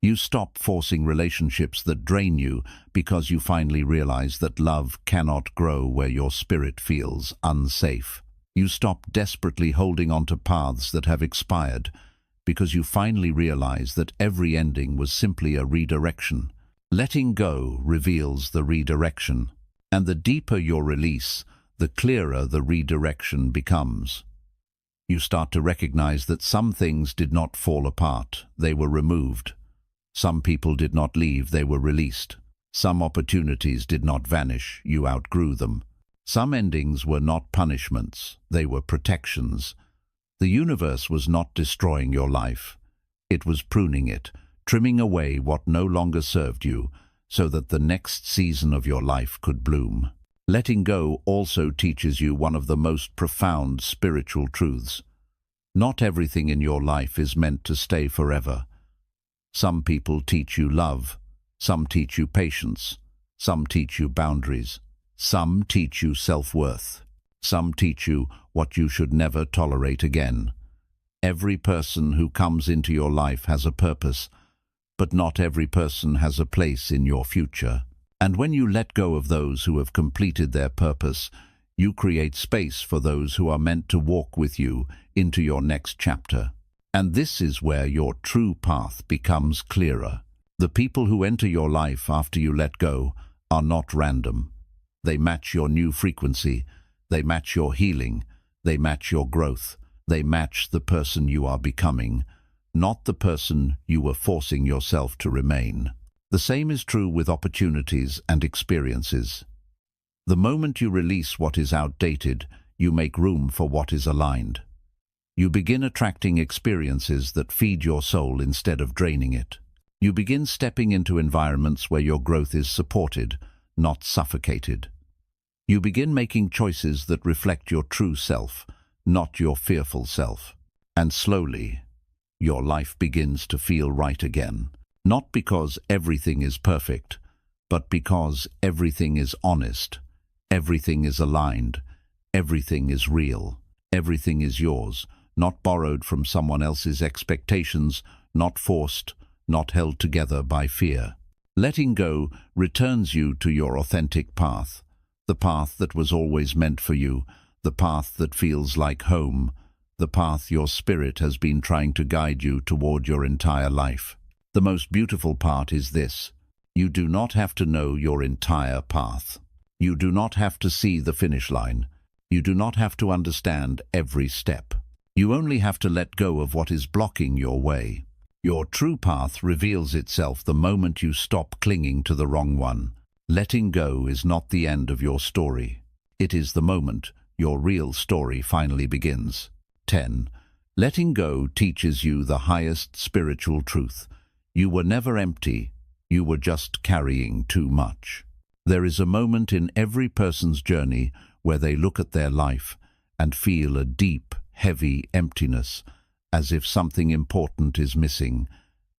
You stop forcing relationships that drain you because you finally realize that love cannot grow where your spirit feels unsafe. You stop desperately holding on to paths that have expired because you finally realize that every ending was simply a redirection. Letting go reveals the redirection, and the deeper your release, the clearer the redirection becomes. You start to recognize that some things did not fall apart, they were removed. Some people did not leave, they were released. Some opportunities did not vanish, you outgrew them. Some endings were not punishments, they were protections. The universe was not destroying your life. It was pruning it, trimming away what no longer served you, so that the next season of your life could bloom. Letting go also teaches you one of the most profound spiritual truths. Not everything in your life is meant to stay forever. Some people teach you love, some teach you patience, some teach you boundaries, some teach you self-worth, some teach you what you should never tolerate again. Every person who comes into your life has a purpose, but not every person has a place in your future. And when you let go of those who have completed their purpose, you create space for those who are meant to walk with you into your next chapter. And this is where your true path becomes clearer. The people who enter your life after you let go are not random. They match your new frequency, they match your healing, they match your growth, they match the person you are becoming, not the person you were forcing yourself to remain. The same is true with opportunities and experiences. The moment you release what is outdated, you make room for what is aligned. You begin attracting experiences that feed your soul instead of draining it. You begin stepping into environments where your growth is supported, not suffocated. You begin making choices that reflect your true self, not your fearful self. And slowly, your life begins to feel right again. Not because everything is perfect, but because everything is honest, everything is aligned, everything is real, everything is yours, not borrowed from someone else's expectations, not forced, not held together by fear. Letting go returns you to your authentic path, the path that was always meant for you, the path that feels like home, the path your spirit has been trying to guide you toward your entire life. The most beautiful part is this: you do not have to know your entire path. You do not have to see the finish line. You do not have to understand every step. You only have to let go of what is blocking your way. Your true path reveals itself the moment you stop clinging to the wrong one. Letting go is not the end of your story. It is the moment your real story finally begins. 10. Letting go teaches you the highest spiritual truth. You were never empty, you were just carrying too much. There is a moment in every person's journey where they look at their life and feel a deep, heavy emptiness, as if something important is missing,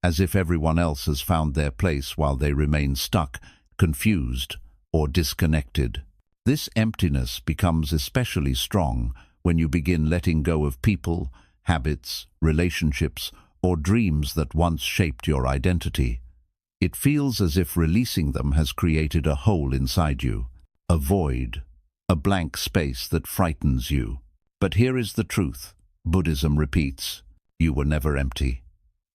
as if everyone else has found their place while they remain stuck, confused, or disconnected. This emptiness becomes especially strong when you begin letting go of people, habits, relationships, or dreams that once shaped your identity. It feels as if releasing them has created a hole inside you, a void, a blank space that frightens you. But here is the truth. Buddhism repeats, you were never empty.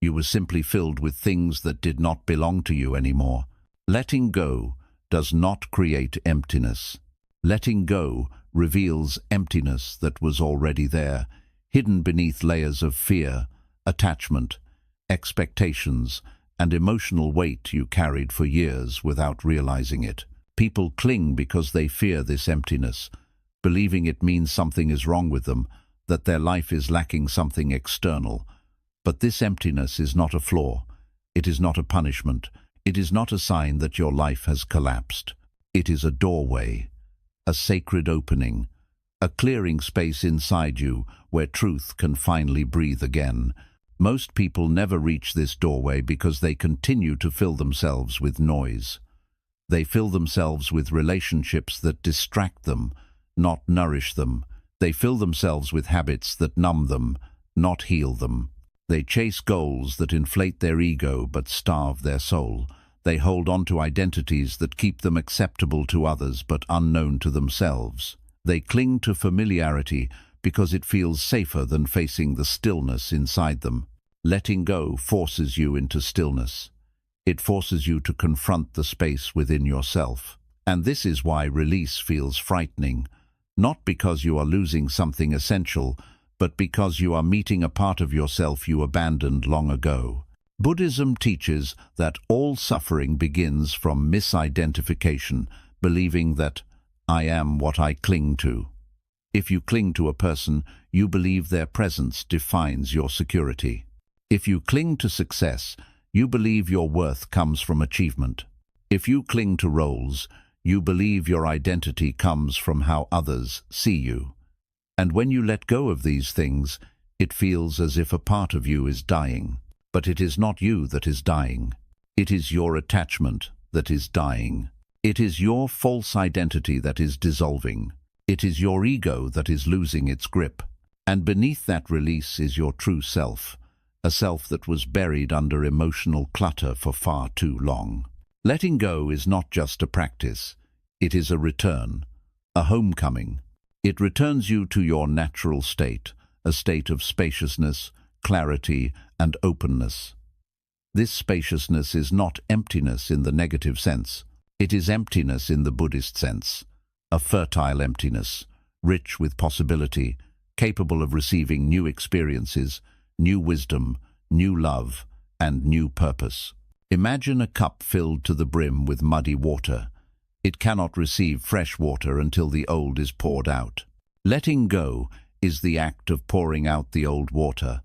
You were simply filled with things that did not belong to you anymore. Letting go does not create emptiness. Letting go reveals emptiness that was already there, hidden beneath layers of fear, attachment, expectations, and emotional weight you carried for years without realizing it. People cling because they fear this emptiness, believing it means something is wrong with them, that their life is lacking something external. But this emptiness is not a flaw. It is not a punishment. It is not a sign that your life has collapsed. It is a doorway, a sacred opening, a clearing space inside you where truth can finally breathe again. Most people never reach this doorway because they continue to fill themselves with noise. They fill themselves with relationships that distract them, not nourish them. They fill themselves with habits that numb them, not heal them. They chase goals that inflate their ego but starve their soul. They hold on to identities that keep them acceptable to others but unknown to themselves. They cling to familiarity because it feels safer than facing the stillness inside them. Letting go forces you into stillness. It forces you to confront the space within yourself. And this is why release feels frightening, not because you are losing something essential, but because you are meeting a part of yourself you abandoned long ago. Buddhism teaches that all suffering begins from misidentification, believing that I am what I cling to. If you cling to a person, you believe their presence defines your security. If you cling to success, you believe your worth comes from achievement. If you cling to roles, you believe your identity comes from how others see you. And when you let go of these things, it feels as if a part of you is dying. But it is not you that is dying. It is your attachment that is dying. It is your false identity that is dissolving. It is your ego that is losing its grip. And beneath that release is your true self, a self that was buried under emotional clutter for far too long. Letting go is not just a practice. It is a return, a homecoming. It returns you to your natural state, a state of spaciousness, clarity, and openness. This spaciousness is not emptiness in the negative sense. It is emptiness in the Buddhist sense, a fertile emptiness, rich with possibility, capable of receiving new experiences, new wisdom, new love, and new purpose. Imagine a cup filled to the brim with muddy water. It cannot receive fresh water until the old is poured out. Letting go is the act of pouring out the old water,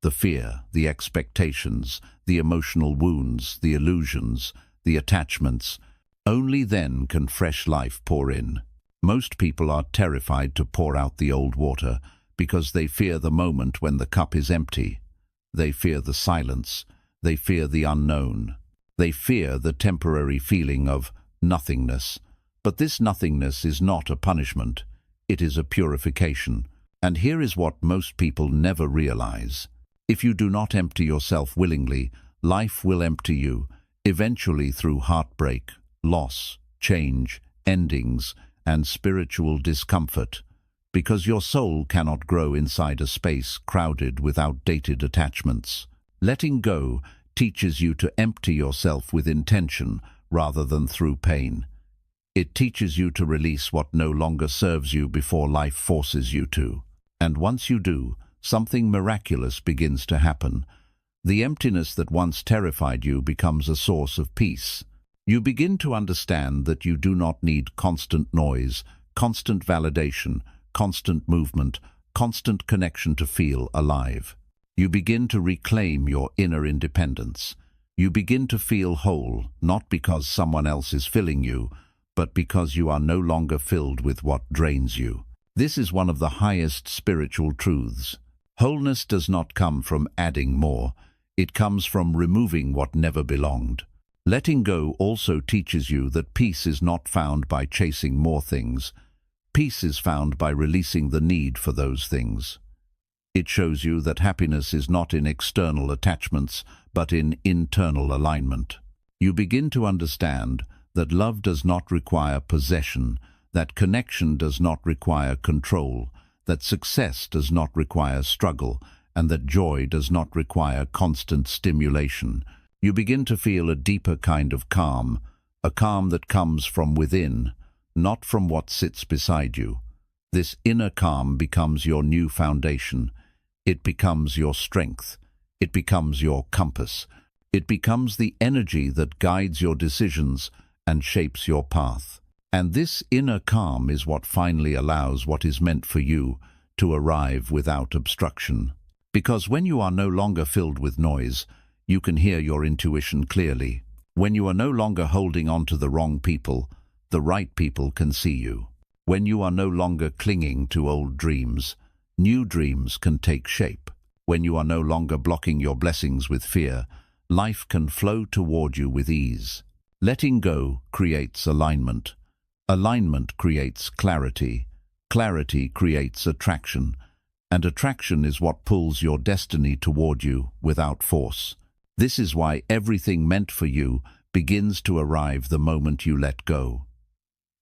the fear, the expectations, the emotional wounds, the illusions, the attachments. Only then can fresh life pour in. Most people are terrified to pour out the old water because they fear the moment when the cup is empty. They fear the silence. They fear the unknown. They fear the temporary feeling of nothingness. But this nothingness is not a punishment. It is a purification. And here is what most people never realize. If you do not empty yourself willingly, life will empty you, eventually through heartbreak, loss, change, endings, and spiritual discomfort. Because your soul cannot grow inside a space crowded with outdated attachments. Letting go teaches you to empty yourself with intention rather than through pain. It teaches you to release what no longer serves you before life forces you to. And once you do, something miraculous begins to happen. The emptiness that once terrified you becomes a source of peace. You begin to understand that you do not need constant noise, constant validation, constant movement, constant connection to feel alive. You begin to reclaim your inner independence. You begin to feel whole, not because someone else is filling you, but because you are no longer filled with what drains you. This is one of the highest spiritual truths. Wholeness does not come from adding more. It comes from removing what never belonged. Letting go also teaches you that peace is not found by chasing more things. Peace is found by releasing the need for those things. It shows you that happiness is not in external attachments, but in internal alignment. You begin to understand that love does not require possession, that connection does not require control, that success does not require struggle, and that joy does not require constant stimulation. You begin to feel a deeper kind of calm, a calm that comes from within, not from what sits beside you. This inner calm becomes your new foundation. It becomes your strength. It becomes your compass. It becomes the energy that guides your decisions and shapes your path. And this inner calm is what finally allows what is meant for you to arrive without obstruction. Because when you are no longer filled with noise, you can hear your intuition clearly. When you are no longer holding on to the wrong people, the right people can see you. When you are no longer clinging to old dreams, new dreams can take shape. When you are no longer blocking your blessings with fear, life can flow toward you with ease. Letting go creates alignment. Alignment creates clarity. Clarity creates attraction. And attraction is what pulls your destiny toward you without force. This is why everything meant for you begins to arrive the moment you let go.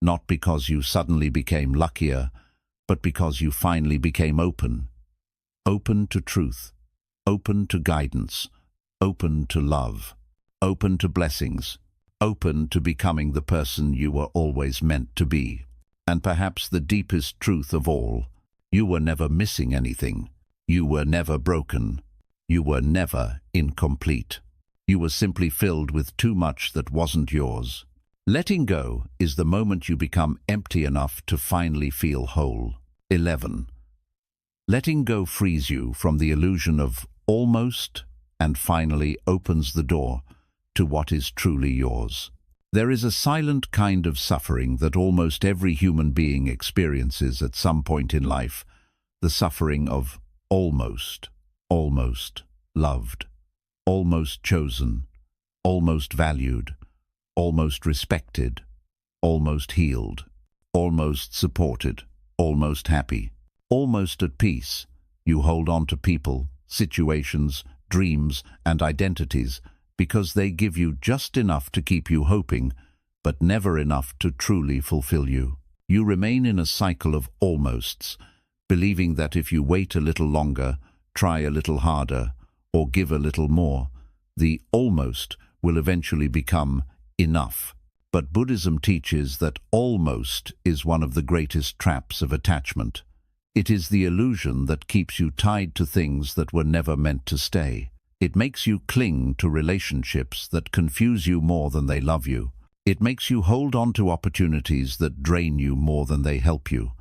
Not because you suddenly became luckier, but because you finally became open. Open to truth, open to guidance, open to love, open to blessings, open to becoming the person you were always meant to be. And perhaps the deepest truth of all, you were never missing anything. You were never broken. You were never incomplete. You were simply filled with too much that wasn't yours. Letting go is the moment you become empty enough to finally feel whole. 11. Letting go frees you from the illusion of almost and finally opens the door to what is truly yours. There is a silent kind of suffering that almost every human being experiences at some point in life, the suffering of almost loved, almost chosen, almost valued, almost respected, almost healed, almost supported, almost happy, almost at peace. You hold on to people, situations, dreams, and identities because they give you just enough to keep you hoping, but never enough to truly fulfill you. You remain in a cycle of almosts, believing that if you wait a little longer, try a little harder, or give a little more, the almost will eventually become enough. But Buddhism teaches that almost is one of the greatest traps of attachment. It is the illusion that keeps you tied to things that were never meant to stay. It makes you cling to relationships that confuse you more than they love you. It makes you hold on to opportunities that drain you more than they help you.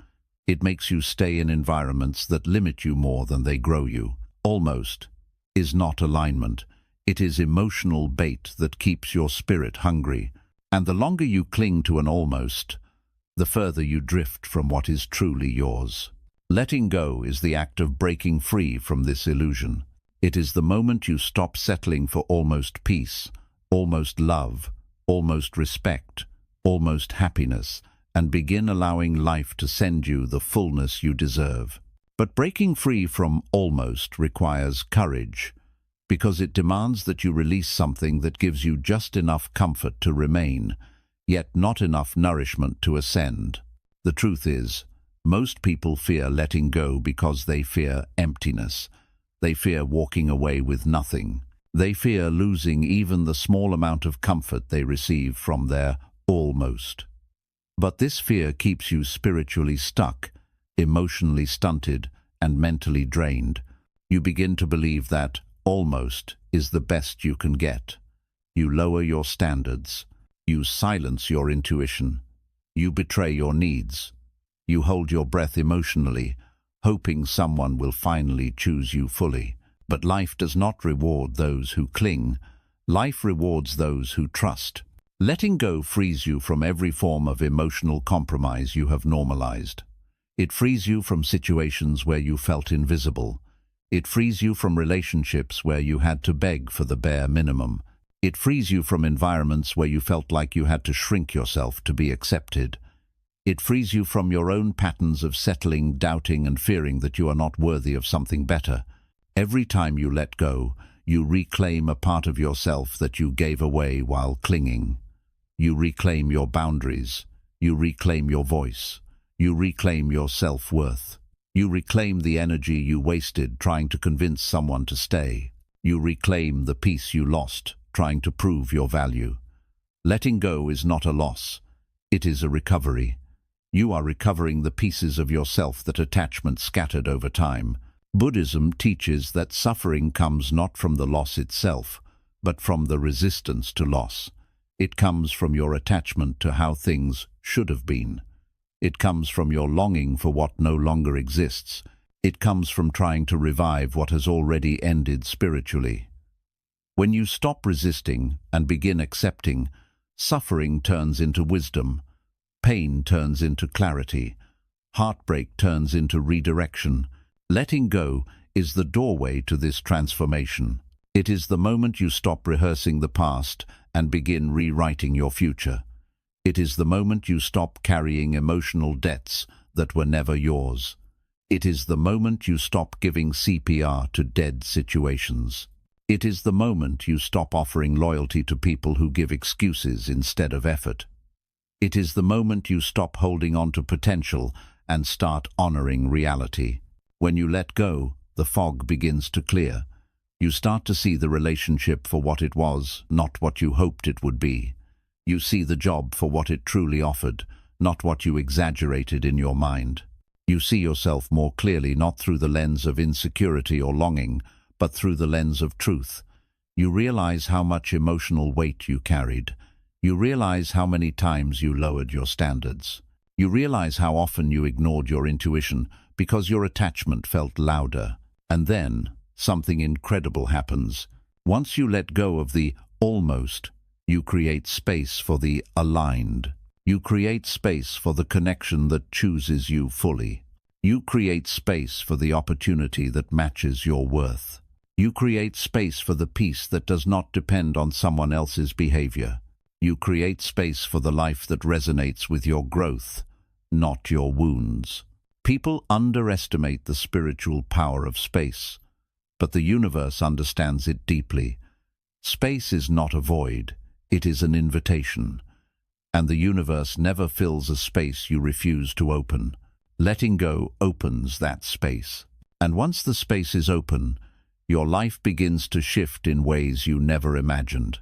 It makes you stay in environments that limit you more than they grow you. Almost is not alignment. It is emotional bait that keeps your spirit hungry. And the longer you cling to an almost, the further you drift from what is truly yours. Letting go is the act of breaking free from this illusion. It is the moment you stop settling for almost peace, almost love, almost respect, almost happiness, and begin allowing life to send you the fullness you deserve. But breaking free from almost requires courage, because it demands that you release something that gives you just enough comfort to remain, yet not enough nourishment to ascend. The truth is, most people fear letting go because they fear emptiness. They fear walking away with nothing. They fear losing even the small amount of comfort they receive from their almost. But this fear keeps you spiritually stuck, emotionally stunted, and mentally drained. You begin to believe that almost is the best you can get. You lower your standards. You silence your intuition. You betray your needs. You hold your breath emotionally, hoping someone will finally choose you fully. But life does not reward those who cling. Life rewards those who trust. Letting go frees you from every form of emotional compromise you have normalized. It frees you from situations where you felt invisible. It frees you from relationships where you had to beg for the bare minimum. It frees you from environments where you felt like you had to shrink yourself to be accepted. It frees you from your own patterns of settling, doubting, and fearing that you are not worthy of something better. Every time you let go, you reclaim a part of yourself that you gave away while clinging. You reclaim your boundaries. You reclaim your voice. You reclaim your self-worth. You reclaim the energy you wasted trying to convince someone to stay. You reclaim the peace you lost trying to prove your value. Letting go is not a loss. It is a recovery. You are recovering the pieces of yourself that attachment scattered over time. Buddhism teaches that suffering comes not from the loss itself, but from the resistance to loss. It comes from your attachment to how things should have been. It comes from your longing for what no longer exists. It comes from trying to revive what has already ended spiritually. When you stop resisting and begin accepting, suffering turns into wisdom. Pain turns into clarity. Heartbreak turns into redirection. Letting go is the doorway to this transformation. It is the moment you stop rehearsing the past and begin rewriting your future. It is the moment you stop carrying emotional debts that were never yours. It is the moment you stop giving CPR to dead situations. It is the moment you stop offering loyalty to people who give excuses instead of effort. It is the moment you stop holding on to potential and start honoring reality. When you let go, the fog begins to clear. You start to see the relationship for what it was, not what you hoped it would be. You see the job for what it truly offered, not what you exaggerated in your mind. You see yourself more clearly, not through the lens of insecurity or longing, but through the lens of truth. You realize how much emotional weight you carried. You realize how many times you lowered your standards. You realize how often you ignored your intuition because your attachment felt louder. And then, something incredible happens. Once you let go of the almost, you create space for the aligned. You create space for the connection that chooses you fully. You create space for the opportunity that matches your worth. You create space for the peace that does not depend on someone else's behavior. You create space for the life that resonates with your growth, not your wounds. People underestimate the spiritual power of space, but the universe understands it deeply. Space is not a void, it is an invitation. And the universe never fills a space you refuse to open. Letting go opens that space. And once the space is open, your life begins to shift in ways you never imagined.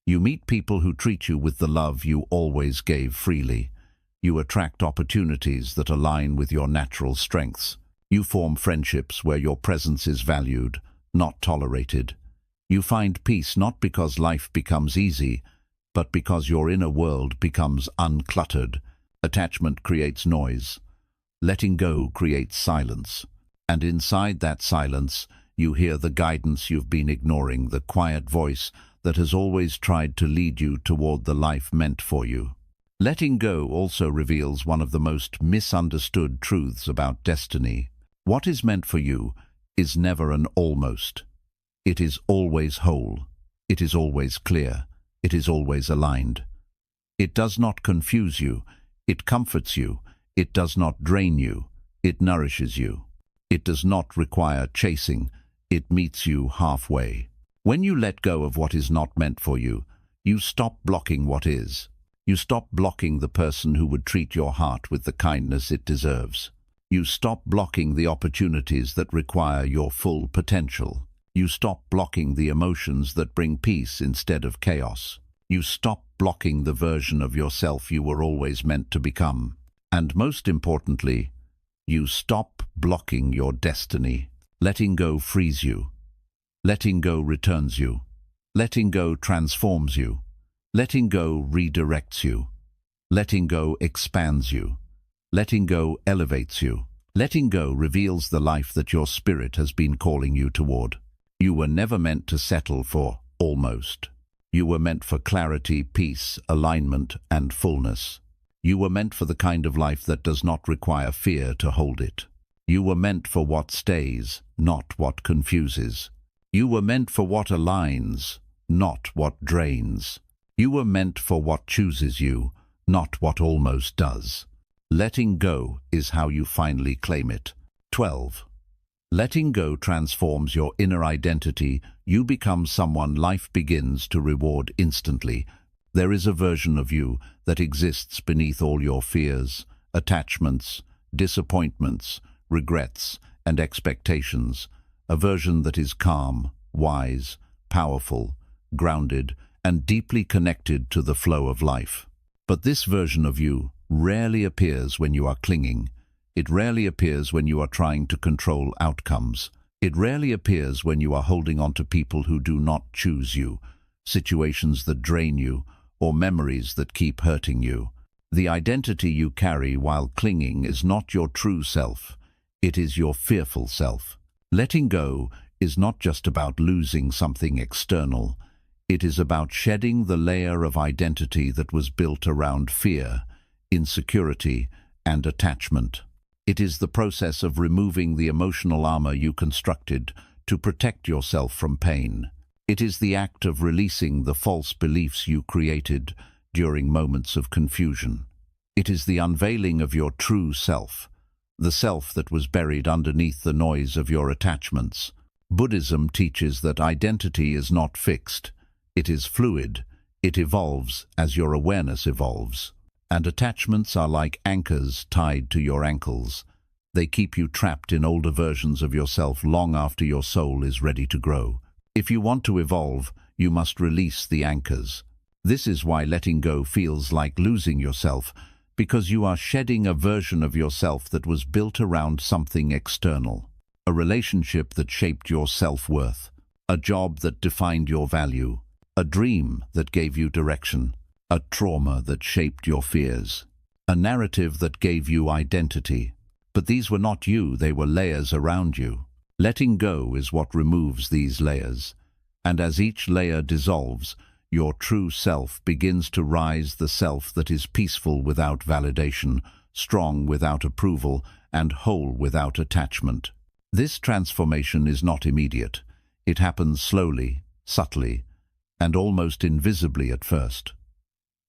You meet people who treat you with the love you always gave freely. You attract opportunities that align with your natural strengths. You form friendships where your presence is valued, not tolerated. You find peace not because life becomes easy, but because your inner world becomes uncluttered. Attachment creates noise. Letting go creates silence. And inside that silence, you hear the guidance you've been ignoring, the quiet voice that has always tried to lead you toward the life meant for you. Letting go also reveals one of the most misunderstood truths about destiny. What is meant for you is never an almost. It is always whole. It is always clear. It is always aligned. It does not confuse you. It comforts you. It does not drain you. It nourishes you. It does not require chasing. It meets you halfway. When you let go of what is not meant for you, you stop blocking what is. You stop blocking the person who would treat your heart with the kindness it deserves. You stop blocking the opportunities that require your full potential. You stop blocking the emotions that bring peace instead of chaos. You stop blocking the version of yourself you were always meant to become. And most importantly, you stop blocking your destiny. Letting go frees you. Letting go returns you. Letting go transforms you. Letting go redirects you. Letting go expands you. Letting go elevates you. Letting go reveals the life that your spirit has been calling you toward. You were never meant to settle for almost. You were meant for clarity, peace, alignment, and fullness. You were meant for the kind of life that does not require fear to hold it. You were meant for what stays, not what confuses. You were meant for what aligns, not what drains. You were meant for what chooses you, not what almost does. Letting go is how you finally claim it. 12. Letting go transforms your inner identity. You become someone life begins to reward instantly. There is a version of you that exists beneath all your fears, attachments, disappointments, regrets, and expectations. A version that is calm, wise, powerful, grounded, and deeply connected to the flow of life. But this version of you rarely appears when you are clinging. It rarely appears when you are trying to control outcomes. It rarely appears when you are holding on to people who do not choose you, situations that drain you, or memories that keep hurting you. The identity you carry while clinging is not your true self. It is your fearful self. Letting go is not just about losing something external. It is about shedding the layer of identity that was built around fear, insecurity, and attachment. It is the process of removing the emotional armor you constructed to protect yourself from pain. It is the act of releasing the false beliefs you created during moments of confusion. It is the unveiling of your true self, the self that was buried underneath the noise of your attachments. Buddhism teaches that identity is not fixed. It is fluid. It evolves as your awareness evolves. And attachments are like anchors tied to your ankles. They keep you trapped in older versions of yourself long after your soul is ready to grow. If you want to evolve, you must release the anchors. This is why letting go feels like losing yourself, because you are shedding a version of yourself that was built around something external. A relationship that shaped your self-worth, a job that defined your value, a dream that gave you direction, a trauma that shaped your fears, a narrative that gave you identity. But these were not you, they were layers around you. Letting go is what removes these layers, and as each layer dissolves, your true self begins to rise, the self that is peaceful without validation, strong without approval, and whole without attachment. This transformation is not immediate. It happens slowly, subtly, and almost invisibly at first.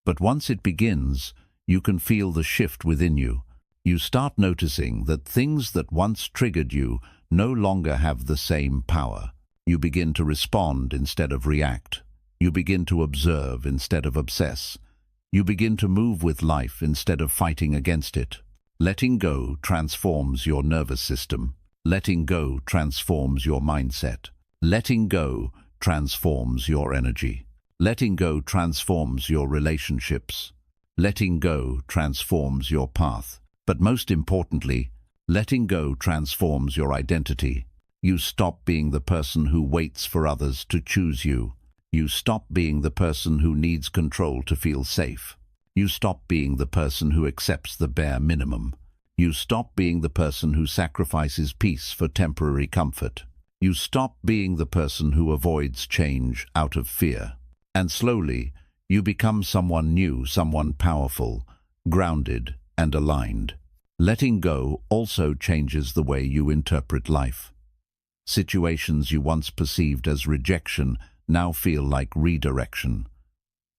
But once it begins, you can feel the shift within you. You start noticing that things that once triggered you no longer have the same power. You begin to respond instead of react. You begin to observe instead of obsess. You begin to move with life instead of fighting against it. Letting go transforms your nervous system. Letting go transforms your mindset. Letting go transforms your energy. Letting go transforms your relationships. Letting go transforms your path. But most importantly, letting go transforms your identity. You stop being the person who waits for others to choose you. You stop being the person who needs control to feel safe. You stop being the person who accepts the bare minimum. You stop being the person who sacrifices peace for temporary comfort. You stop being the person who avoids change out of fear. And slowly, you become someone new, someone powerful, grounded, and aligned. Letting go also changes the way you interpret life. Situations you once perceived as rejection now feel like redirection.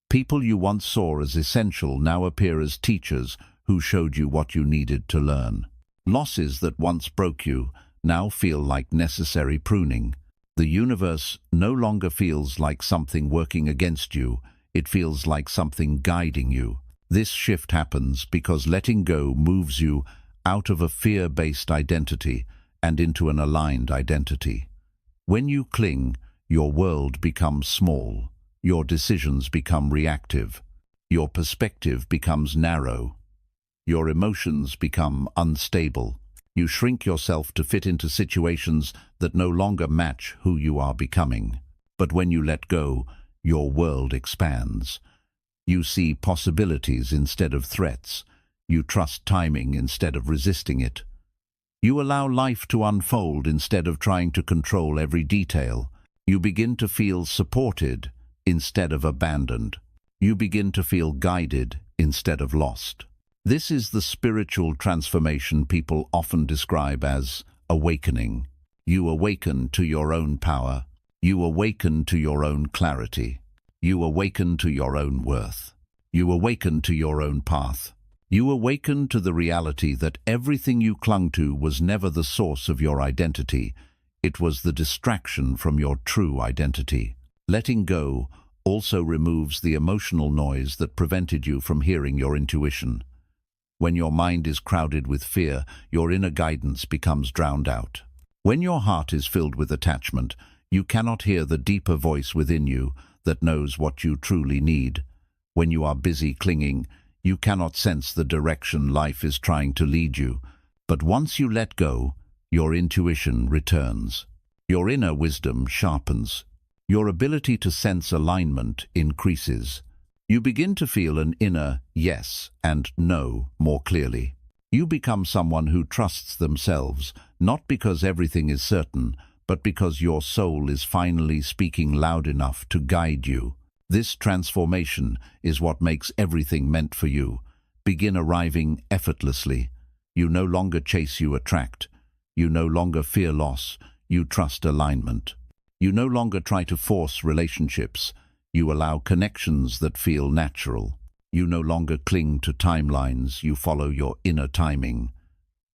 People you once saw as essential now appear as teachers who showed you what you needed to learn. Losses that once broke you now feel like necessary pruning. The universe no longer feels like something working against you, it feels like something guiding you. This shift happens because letting go moves you out of a fear-based identity and into an aligned identity. When you cling, your world becomes small, your decisions become reactive, your perspective becomes narrow, your emotions become unstable. You shrink yourself to fit into situations that no longer match who you are becoming. But when you let go, your world expands. You see possibilities instead of threats. You trust timing instead of resisting it. You allow life to unfold instead of trying to control every detail. You begin to feel supported instead of abandoned. You begin to feel guided instead of lost. This is the spiritual transformation people often describe as awakening. You awaken to your own power. You awaken to your own clarity. You awaken to your own worth. You awaken to your own path. You awaken to the reality that everything you clung to was never the source of your identity. It was the distraction from your true identity. Letting go also removes the emotional noise that prevented you from hearing your intuition. When your mind is crowded with fear, your inner guidance becomes drowned out. When your heart is filled with attachment, you cannot hear the deeper voice within you that knows what you truly need. When you are busy clinging, you cannot sense the direction life is trying to lead you. But once you let go, your intuition returns. Your inner wisdom sharpens. Your ability to sense alignment increases. You begin to feel an inner yes and no more clearly. You become someone who trusts themselves, not because everything is certain, but because your soul is finally speaking loud enough to guide you. This transformation is what makes everything meant for you begin arriving effortlessly. You no longer chase, you attract. You no longer fear loss, you trust alignment. You no longer try to force relationships. You allow connections that feel natural. You no longer cling to timelines, you follow your inner timing.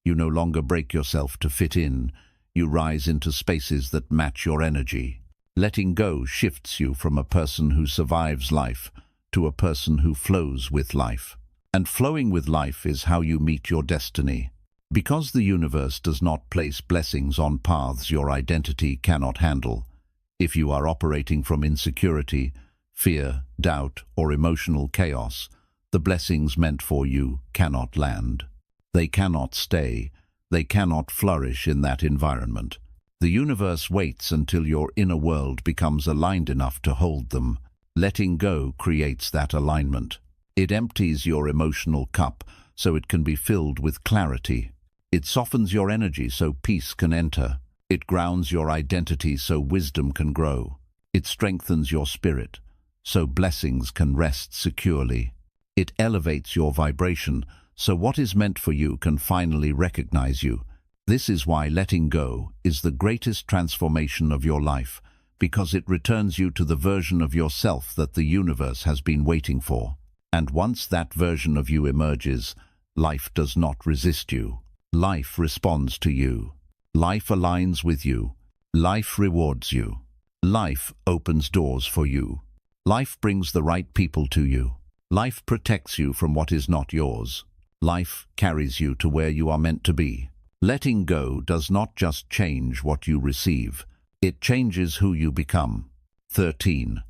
You no longer break yourself to fit in. You rise into spaces that match your energy. Letting go shifts you from a person who survives life to a person who flows with life. And flowing with life is how you meet your destiny. Because the universe does not place blessings on paths your identity cannot handle. If you are operating from insecurity, fear, doubt, or emotional chaos, the blessings meant for you cannot land. They cannot stay. They cannot flourish in that environment. The universe waits until your inner world becomes aligned enough to hold them. Letting go creates that alignment. It empties your emotional cup so it can be filled with clarity. It softens your energy so peace can enter. It grounds your identity so wisdom can grow. It strengthens your spirit so blessings can rest securely. It elevates your vibration so what is meant for you can finally recognize you. This is why letting go is the greatest transformation of your life, because it returns you to the version of yourself that the universe has been waiting for. And once that version of you emerges, life does not resist you. Life responds to you. Life aligns with you. Life rewards you. Life opens doors for you. Life brings the right people to you. Life protects you from what is not yours. Life carries you to where you are meant to be. Letting go does not just change what you receive, it changes who you become. 13.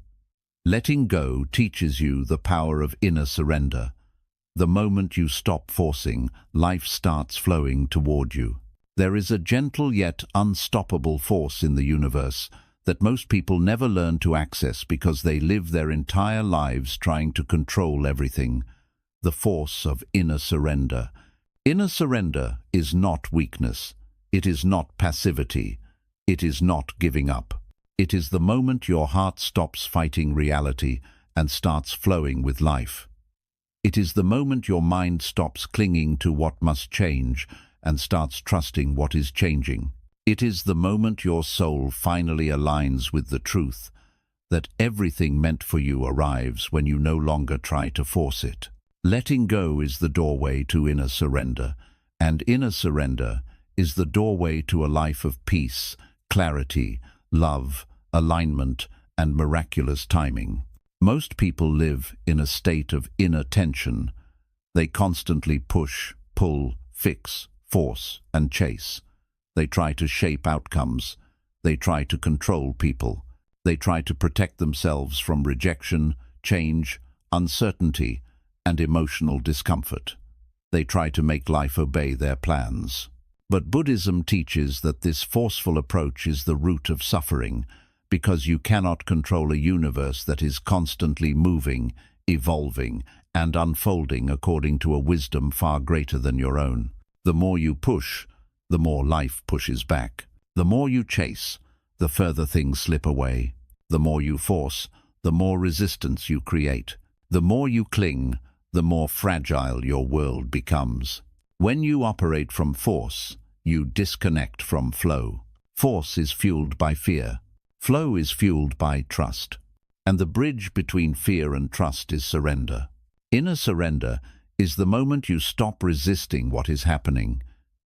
Letting go teaches you the power of inner surrender. The moment you stop forcing, life starts flowing toward you. There is a gentle yet unstoppable force in the universe that most people never learn to access because they live their entire lives trying to control everything. The force of inner surrender. Inner surrender is not weakness. It is not passivity. It is not giving up. It is the moment your heart stops fighting reality and starts flowing with life. It is the moment your mind stops clinging to what must change and starts trusting what is changing. It is the moment your soul finally aligns with the truth that everything meant for you arrives when you no longer try to force it. Letting go is the doorway to inner surrender, and inner surrender is the doorway to a life of peace, clarity, love, alignment, and miraculous timing. Most people live in a state of inner tension. They constantly push, pull, fix, force, and chase. They try to shape outcomes. They try to control people. They try to protect themselves from rejection, change, uncertainty, and emotional discomfort. They try to make life obey their plans. But Buddhism teaches that this forceful approach is the root of suffering, because you cannot control a universe that is constantly moving, evolving, and unfolding according to a wisdom far greater than your own. The more you push, the more life pushes back. The more you chase, the further things slip away. The more you force, the more resistance you create. The more you cling, the more fragile your world becomes. When you operate from force, you disconnect from flow. Force is fueled by fear. Flow is fueled by trust. And the bridge between fear and trust is surrender. Inner surrender is the moment you stop resisting what is happening.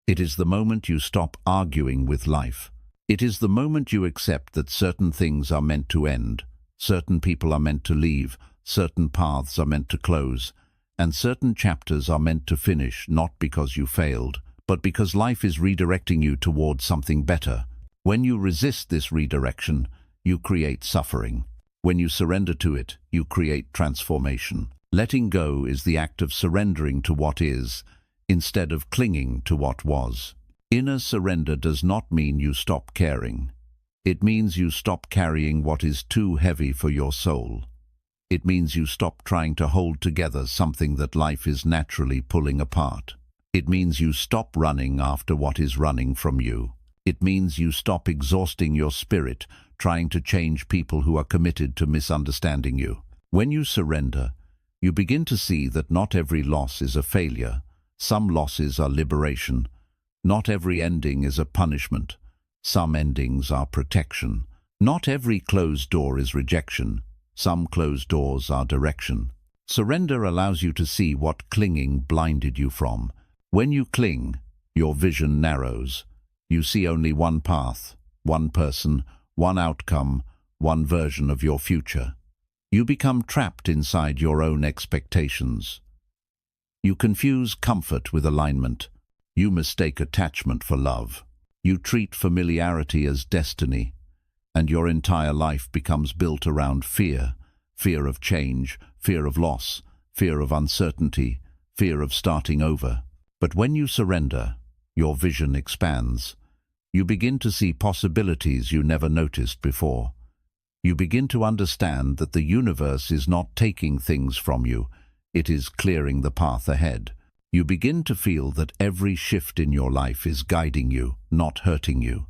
It is the moment you stop arguing with life. It is the moment you accept that certain things are meant to end, certain people are meant to leave, certain paths are meant to close, and certain chapters are meant to finish not because you failed, but because life is redirecting you towards something better. When you resist this redirection, you create suffering. When you surrender to it, you create transformation. Letting go is the act of surrendering to what is, instead of clinging to what was. Inner surrender does not mean you stop caring. It means you stop carrying what is too heavy for your soul. It means you stop trying to hold together something that life is naturally pulling apart. It means you stop running after what is running from you. It means you stop exhausting your spirit, trying to change people who are committed to misunderstanding you. When you surrender, you begin to see that not every loss is a failure. Some losses are liberation. Not every ending is a punishment. Some endings are protection. Not every closed door is rejection. Some closed doors are direction. Surrender allows you to see what clinging blinded you from. When you cling, your vision narrows. You see only one path, one person, one outcome, one version of your future. You become trapped inside your own expectations. You confuse comfort with alignment. You mistake attachment for love. You treat familiarity as destiny, and your entire life becomes built around fear. Fear of change, fear of loss, fear of uncertainty, fear of starting over. But when you surrender, your vision expands. You begin to see possibilities you never noticed before. You begin to understand that the universe is not taking things from you, it is clearing the path ahead. You begin to feel that every shift in your life is guiding you, not hurting you.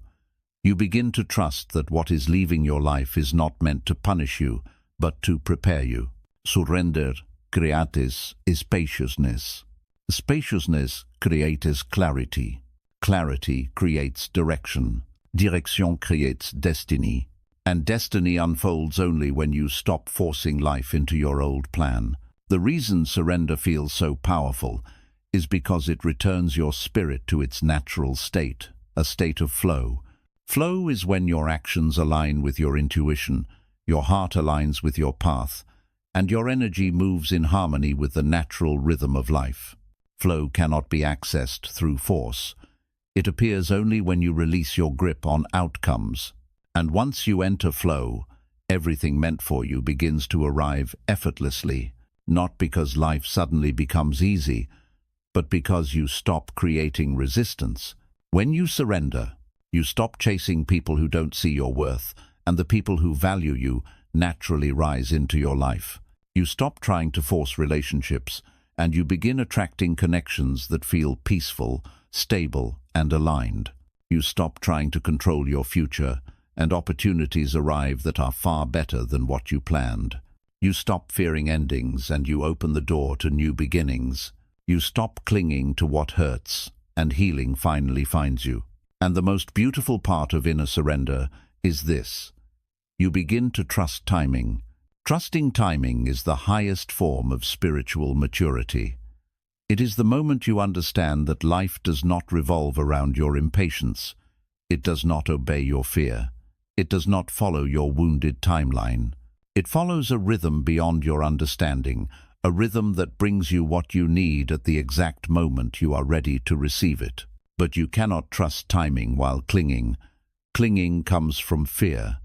You begin to trust that what is leaving your life is not meant to punish you, but to prepare you. Surrender creates spaciousness. Spaciousness creates clarity. Clarity creates direction. Direction creates destiny. And destiny unfolds only when you stop forcing life into your old plan. The reason surrender feels so powerful is because it returns your spirit to its natural state, a state of flow. Flow is when your actions align with your intuition, your heart aligns with your path, and your energy moves in harmony with the natural rhythm of life. Flow cannot be accessed through force. It appears only when you release your grip on outcomes. And once you enter flow, everything meant for you begins to arrive effortlessly, not because life suddenly becomes easy, but because you stop creating resistance. When you surrender, you stop chasing people who don't see your worth, and the people who value you naturally rise into your life. You stop trying to force relationships, and you begin attracting connections that feel peaceful, stable, and aligned. You stop trying to control your future, and opportunities arrive that are far better than what you planned. You stop fearing endings, and you open the door to new beginnings. You stop clinging to what hurts, and healing finally finds you. And the most beautiful part of inner surrender is this: you begin to trust timing. Trusting timing is the highest form of spiritual maturity. It is the moment you understand that life does not revolve around your impatience. It does not obey your fear. It does not follow your wounded timeline. It follows a rhythm beyond your understanding, a rhythm that brings you what you need at the exact moment you are ready to receive it. But you cannot trust timing while clinging. Clinging comes from fear.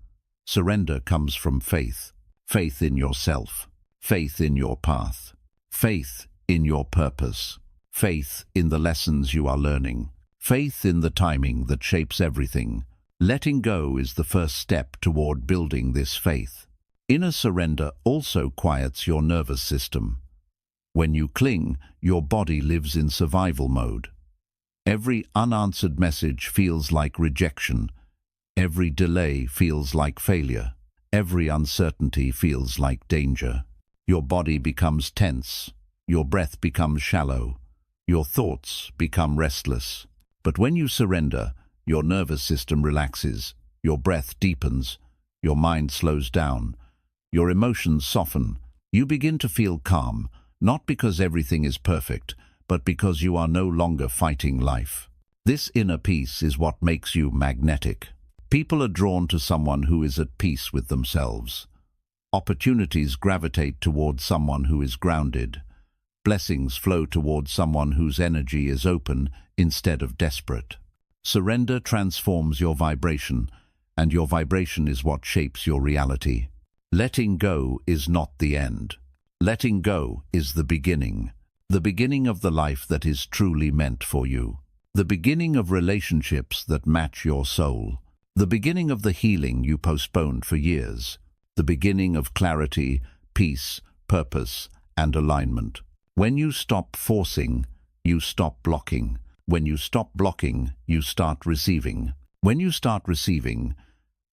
Surrender comes from faith. Faith in yourself. Faith in your path. Faith in your purpose. Faith in the lessons you are learning. Faith in the timing that shapes everything. Letting go is the first step toward building this faith. Inner surrender also quiets your nervous system. When you cling, your body lives in survival mode. Every unanswered message feels like rejection. Every delay feels like failure. Every uncertainty feels like danger. Your body becomes tense. Your breath becomes shallow. Your thoughts become restless. But when you surrender, your nervous system relaxes, your breath deepens, your mind slows down, your emotions soften. You begin to feel calm, not because everything is perfect, but because you are no longer fighting life. This inner peace is what makes you magnetic. People are drawn to someone who is at peace with themselves. Opportunities gravitate towards someone who is grounded. Blessings flow towards someone whose energy is open instead of desperate. Surrender transforms your vibration, and your vibration is what shapes your reality. Letting go is not the end. Letting go is the beginning of the life that is truly meant for you. The beginning of relationships that match your soul. The beginning of the healing you postponed for years. The beginning of clarity, peace, purpose, and alignment. When you stop forcing, you stop blocking. When you stop blocking, you start receiving. When you start receiving,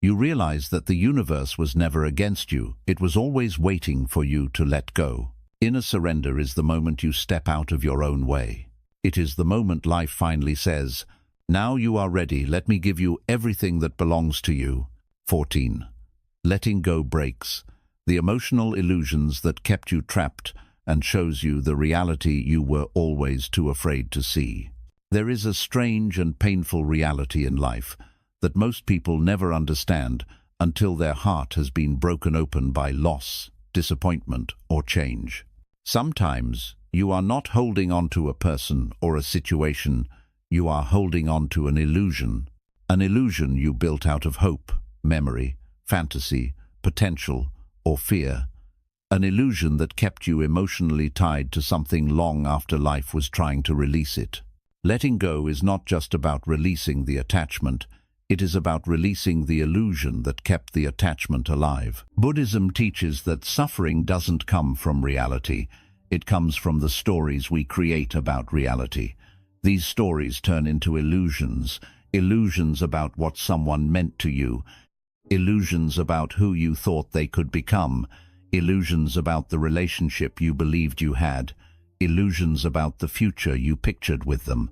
you realize that the universe was never against you. It was always waiting for you to let go. Inner surrender is the moment you step out of your own way. It is the moment life finally says, "Now you are ready, let me give you everything that belongs to you." 14. Letting go breaks the emotional illusions that kept you trapped and shows you the reality you were always too afraid to see. There is a strange and painful reality in life that most people never understand until their heart has been broken open by loss, disappointment, or change. Sometimes you are not holding on to a person or a situation, you are holding on to an illusion you built out of hope, memory, fantasy, potential, or fear. An illusion that kept you emotionally tied to something long after life was trying to release it. Letting go is not just about releasing the attachment, it is about releasing the illusion that kept the attachment alive. Buddhism teaches that suffering doesn't come from reality, it comes from the stories we create about reality. These stories turn into illusions about what someone meant to you, illusions about who you thought they could become, illusions about the relationship you believed you had, illusions about the future you pictured with them,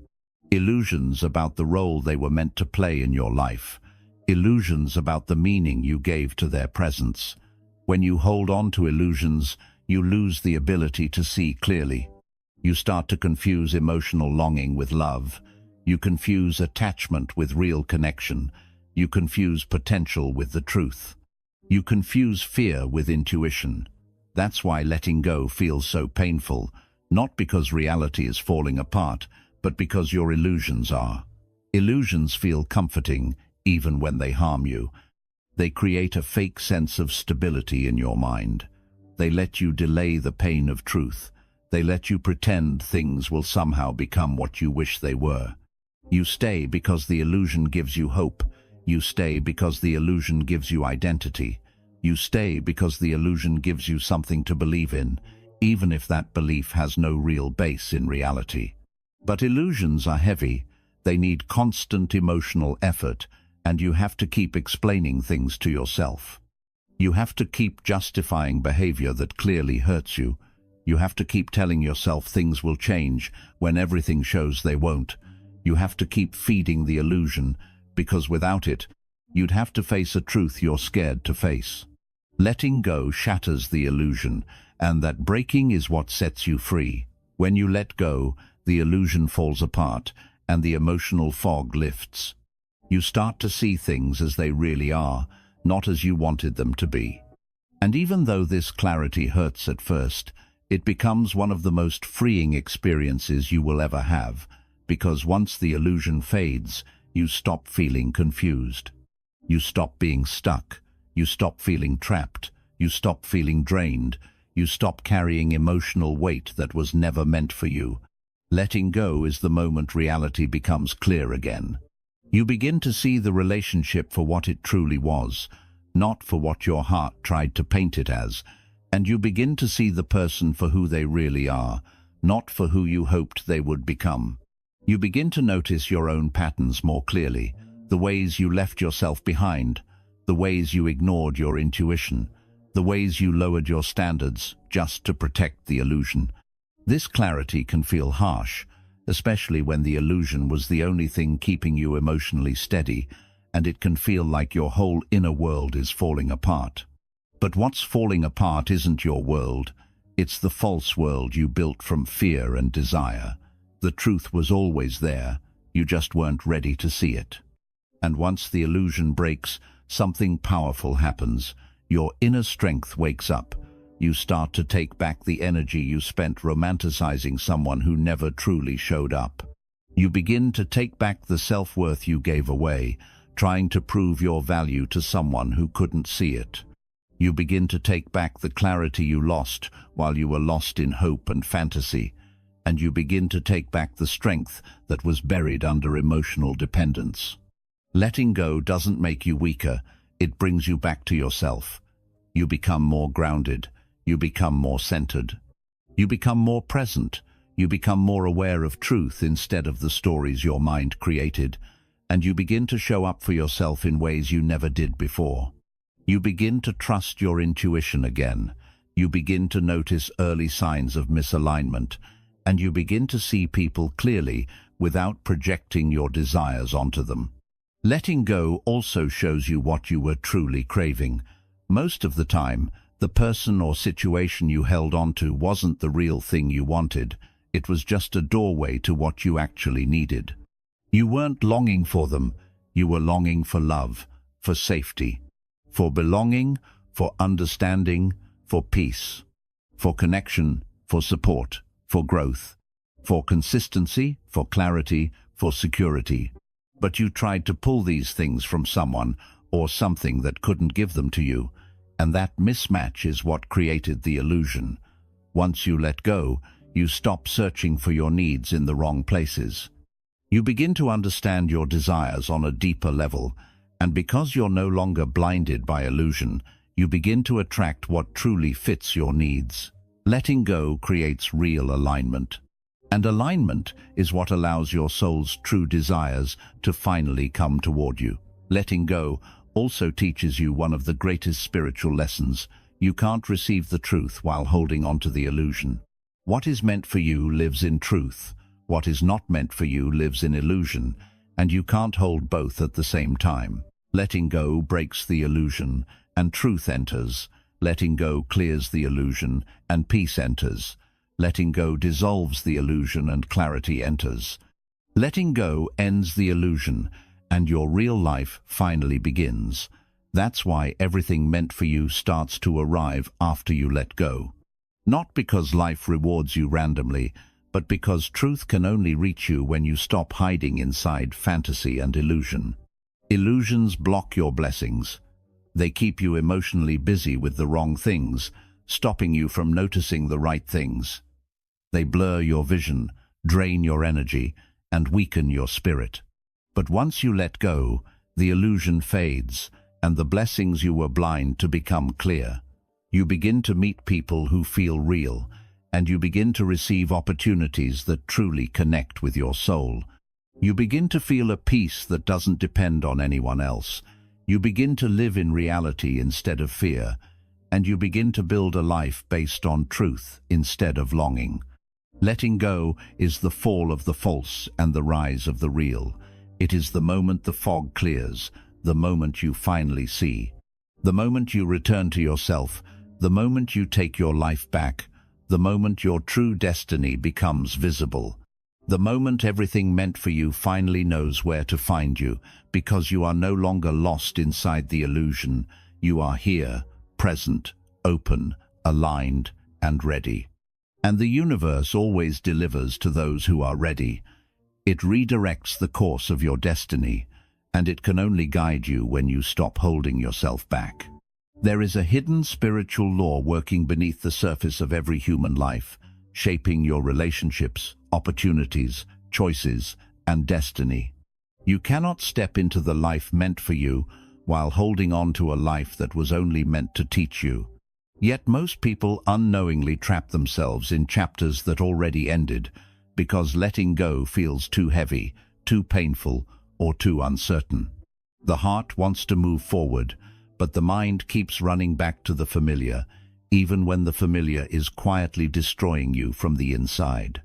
illusions about the role they were meant to play in your life, illusions about the meaning you gave to their presence. When you hold on to illusions, you lose the ability to see clearly. You start to confuse emotional longing with love. You confuse attachment with real connection. You confuse potential with the truth. You confuse fear with intuition. That's why letting go feels so painful, not because reality is falling apart, but because your illusions are. Illusions feel comforting, even when they harm you. They create a fake sense of stability in your mind. They let you delay the pain of truth. They let you pretend things will somehow become what you wish they were. You stay because the illusion gives you hope. You stay because the illusion gives you identity. You stay because the illusion gives you something to believe in, even if that belief has no real base in reality. But illusions are heavy. They need constant emotional effort, and you have to keep explaining things to yourself. You have to keep justifying behavior that clearly hurts you. You have to keep telling yourself things will change when everything shows they won't. You have to keep feeding the illusion, because without it, you'd have to face a truth you're scared to face. Letting go shatters the illusion, and that breaking is what sets you free. When you let go, the illusion falls apart, and the emotional fog lifts. You start to see things as they really are, not as you wanted them to be. And even though this clarity hurts at first, it becomes one of the most freeing experiences you will ever have, because once the illusion fades, you stop feeling confused. You stop being stuck. You stop feeling trapped. You stop feeling drained. You stop carrying emotional weight that was never meant for you. Letting go is the moment reality becomes clear again. You begin to see the relationship for what it truly was, not for what your heart tried to paint it as, and you begin to see the person for who they really are, not for who you hoped they would become. You begin to notice your own patterns more clearly, the ways you left yourself behind, the ways you ignored your intuition, the ways you lowered your standards just to protect the illusion. This clarity can feel harsh, especially when the illusion was the only thing keeping you emotionally steady, and it can feel like your whole inner world is falling apart. But what's falling apart isn't your world. It's the false world you built from fear and desire. The truth was always there, you just weren't ready to see it. And once the illusion breaks, something powerful happens. Your inner strength wakes up. You start to take back the energy you spent romanticizing someone who never truly showed up. You begin to take back the self-worth you gave away, trying to prove your value to someone who couldn't see it. You begin to take back the clarity you lost while you were lost in hope and fantasy, and you begin to take back the strength that was buried under emotional dependence. Letting go doesn't make you weaker, it brings you back to yourself. You become more grounded, you become more centered. You become more present, you become more aware of truth instead of the stories your mind created, and you begin to show up for yourself in ways you never did before. You begin to trust your intuition again. You begin to notice early signs of misalignment, and you begin to see people clearly without projecting your desires onto them. Letting go also shows you what you were truly craving. Most of the time, the person or situation you held onto wasn't the real thing you wanted. It was just a doorway to what you actually needed. You weren't longing for them. You were longing for love, for safety, for belonging, for understanding, for peace, for connection, for support, for growth, for consistency, for clarity, for security. But you tried to pull these things from someone or something that couldn't give them to you, and that mismatch is what created the illusion. Once you let go, you stop searching for your needs in the wrong places. You begin to understand your desires on a deeper level, and because you're no longer blinded by illusion, you begin to attract what truly fits your needs. Letting go creates real alignment. And alignment is what allows your soul's true desires to finally come toward you. Letting go also teaches you one of the greatest spiritual lessons. You can't receive the truth while holding on to the illusion. What is meant for you lives in truth. What is not meant for you lives in illusion, and you can't hold both at the same time. Letting go breaks the illusion, and truth enters. Letting go clears the illusion, and peace enters. Letting go dissolves the illusion, and clarity enters. Letting go ends the illusion, and your real life finally begins. That's why everything meant for you starts to arrive after you let go. Not because life rewards you randomly, but because truth can only reach you when you stop hiding inside fantasy and illusion. Illusions block your blessings. They keep you emotionally busy with the wrong things, stopping you from noticing the right things. They blur your vision, drain your energy, and weaken your spirit. But once you let go, the illusion fades, and the blessings you were blind to become clear. You begin to meet people who feel real, and you begin to receive opportunities that truly connect with your soul. You begin to feel a peace that doesn't depend on anyone else. You begin to live in reality instead of fear, and you begin to build a life based on truth instead of longing. Letting go is the fall of the false and the rise of the real. It is the moment the fog clears, the moment you finally see, the moment you return to yourself, the moment you take your life back, the moment your true destiny becomes visible, the moment everything meant for you finally knows where to find you, because you are no longer lost inside the illusion. You are here, present, open, aligned, and ready. And the universe always delivers to those who are ready. It redirects the course of your destiny, and it can only guide you when you stop holding yourself back. There is a hidden spiritual law working beneath the surface of every human life, shaping your relationships, opportunities, choices, and destiny. You cannot step into the life meant for you while holding on to a life that was only meant to teach you. Yet most people unknowingly trap themselves in chapters that already ended, because letting go feels too heavy, too painful, or too uncertain. The heart wants to move forward, but the mind keeps running back to the familiar, even when the familiar is quietly destroying you from the inside.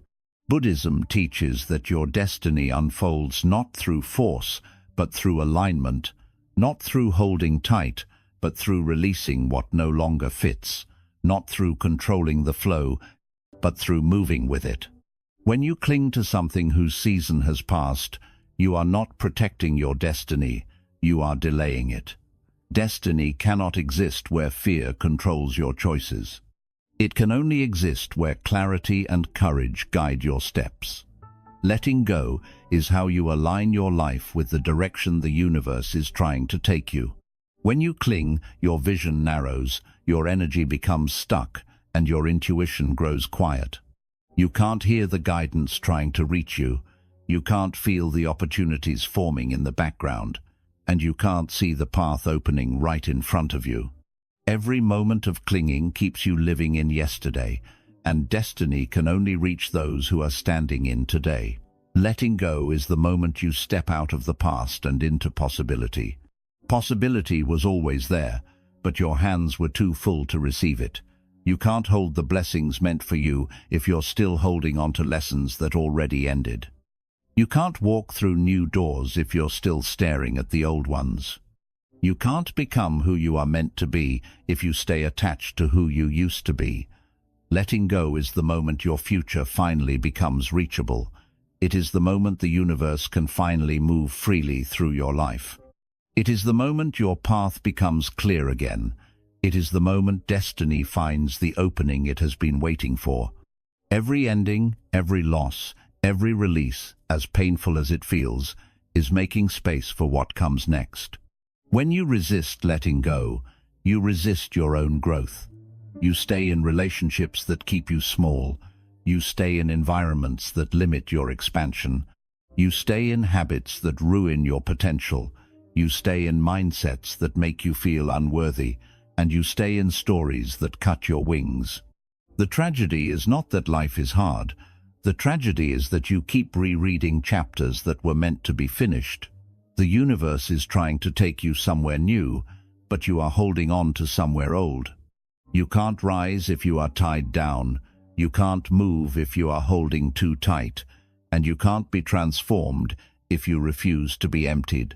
Buddhism teaches that your destiny unfolds not through force, but through alignment, not through holding tight, but through releasing what no longer fits, not through controlling the flow, but through moving with it. When you cling to something whose season has passed, you are not protecting your destiny, you are delaying it. Destiny cannot exist where fear controls your choices. It can only exist where clarity and courage guide your steps. Letting go is how you align your life with the direction the universe is trying to take you. When you cling, your vision narrows, your energy becomes stuck, and your intuition grows quiet. You can't hear the guidance trying to reach you. You can't feel the opportunities forming in the background, and you can't see the path opening right in front of you. Every moment of clinging keeps you living in yesterday, and destiny can only reach those who are standing in today. Letting go is the moment you step out of the past and into possibility. Possibility was always there, but your hands were too full to receive it. You can't hold the blessings meant for you if you're still holding on to lessons that already ended. You can't walk through new doors if you're still staring at the old ones. You can't become who you are meant to be if you stay attached to who you used to be. Letting go is the moment your future finally becomes reachable. It is the moment the universe can finally move freely through your life. It is the moment your path becomes clear again. It is the moment destiny finds the opening it has been waiting for. Every ending, every loss, every release, as painful as it feels, is making space for what comes next. When you resist letting go, you resist your own growth. You stay in relationships that keep you small. You stay in environments that limit your expansion. You stay in habits that ruin your potential. You stay in mindsets that make you feel unworthy, and you stay in stories that cut your wings. The tragedy is not that life is hard. The tragedy is that you keep rereading chapters that were meant to be finished. The universe is trying to take you somewhere new, but you are holding on to somewhere old. You can't rise if you are tied down. You can't move if you are holding too tight, and you can't be transformed if you refuse to be emptied.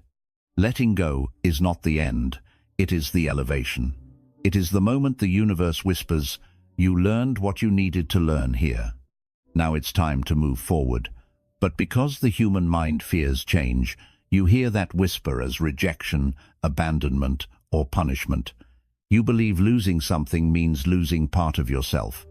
Letting go is not the end, it is the elevation. It is the moment the universe whispers, "You learned what you needed to learn here. Now it's time to move forward." But because the human mind fears change, you hear that whisper as rejection, abandonment, or punishment. You believe losing something means losing part of yourself.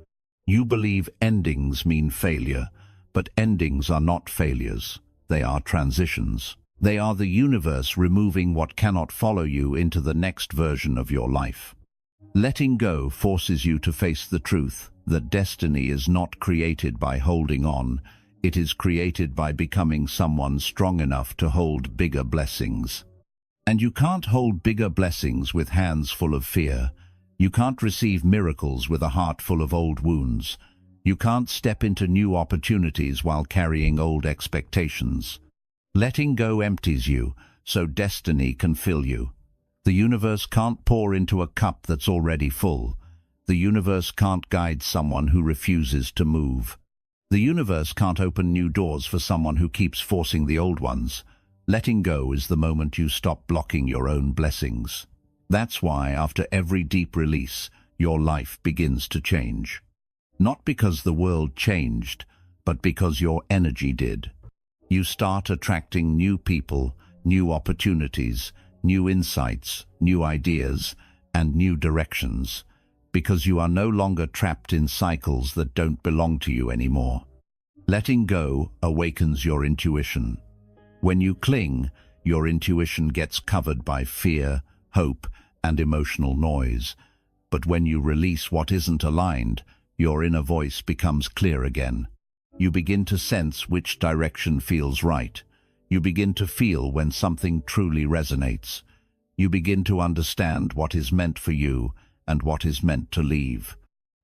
You believe endings mean failure, but endings are not failures. They are transitions. They are the universe removing what cannot follow you into the next version of your life. Letting go forces you to face the truth that destiny is not created by holding on. It is created by becoming someone strong enough to hold bigger blessings. And you can't hold bigger blessings with hands full of fear. You can't receive miracles with a heart full of old wounds. You can't step into new opportunities while carrying old expectations. Letting go empties you, so destiny can fill you. The universe can't pour into a cup that's already full. The universe can't guide someone who refuses to move. The universe can't open new doors for someone who keeps forcing the old ones. Letting go is the moment you stop blocking your own blessings. That's why, after every deep release, your life begins to change. Not because the world changed, but because your energy did. You start attracting new people, new opportunities, new insights, new ideas, and new directions, because you are no longer trapped in cycles that don't belong to you anymore. Letting go awakens your intuition. When you cling, your intuition gets covered by fear, hope, and emotional noise. But when you release what isn't aligned, your inner voice becomes clear again. You begin to sense which direction feels right. You begin to feel when something truly resonates. You begin to understand what is meant for you and what is meant to leave.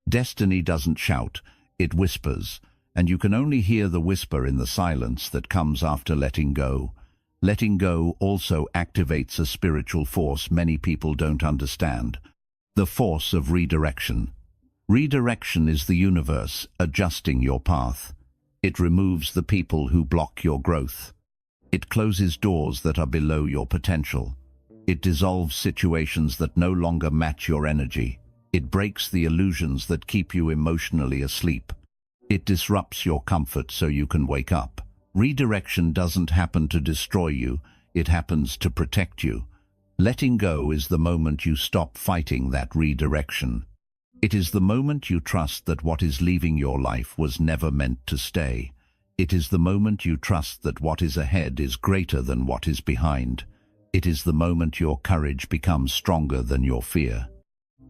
Destiny doesn't shout, it whispers, and you can only hear the whisper in the silence that comes after letting go. Letting go also activates a spiritual force many people don't understand: the force of redirection. Redirection is the universe adjusting your path. It removes the people who block your growth. It closes doors that are below your potential. It dissolves situations that no longer match your energy. It breaks the illusions that keep you emotionally asleep. It disrupts your comfort so you can wake up. Redirection doesn't happen to destroy you, it happens to protect you. Letting go is the moment you stop fighting that redirection. It is the moment you trust that what is leaving your life was never meant to stay. It is the moment you trust that what is ahead is greater than what is behind. It is the moment your courage becomes stronger than your fear.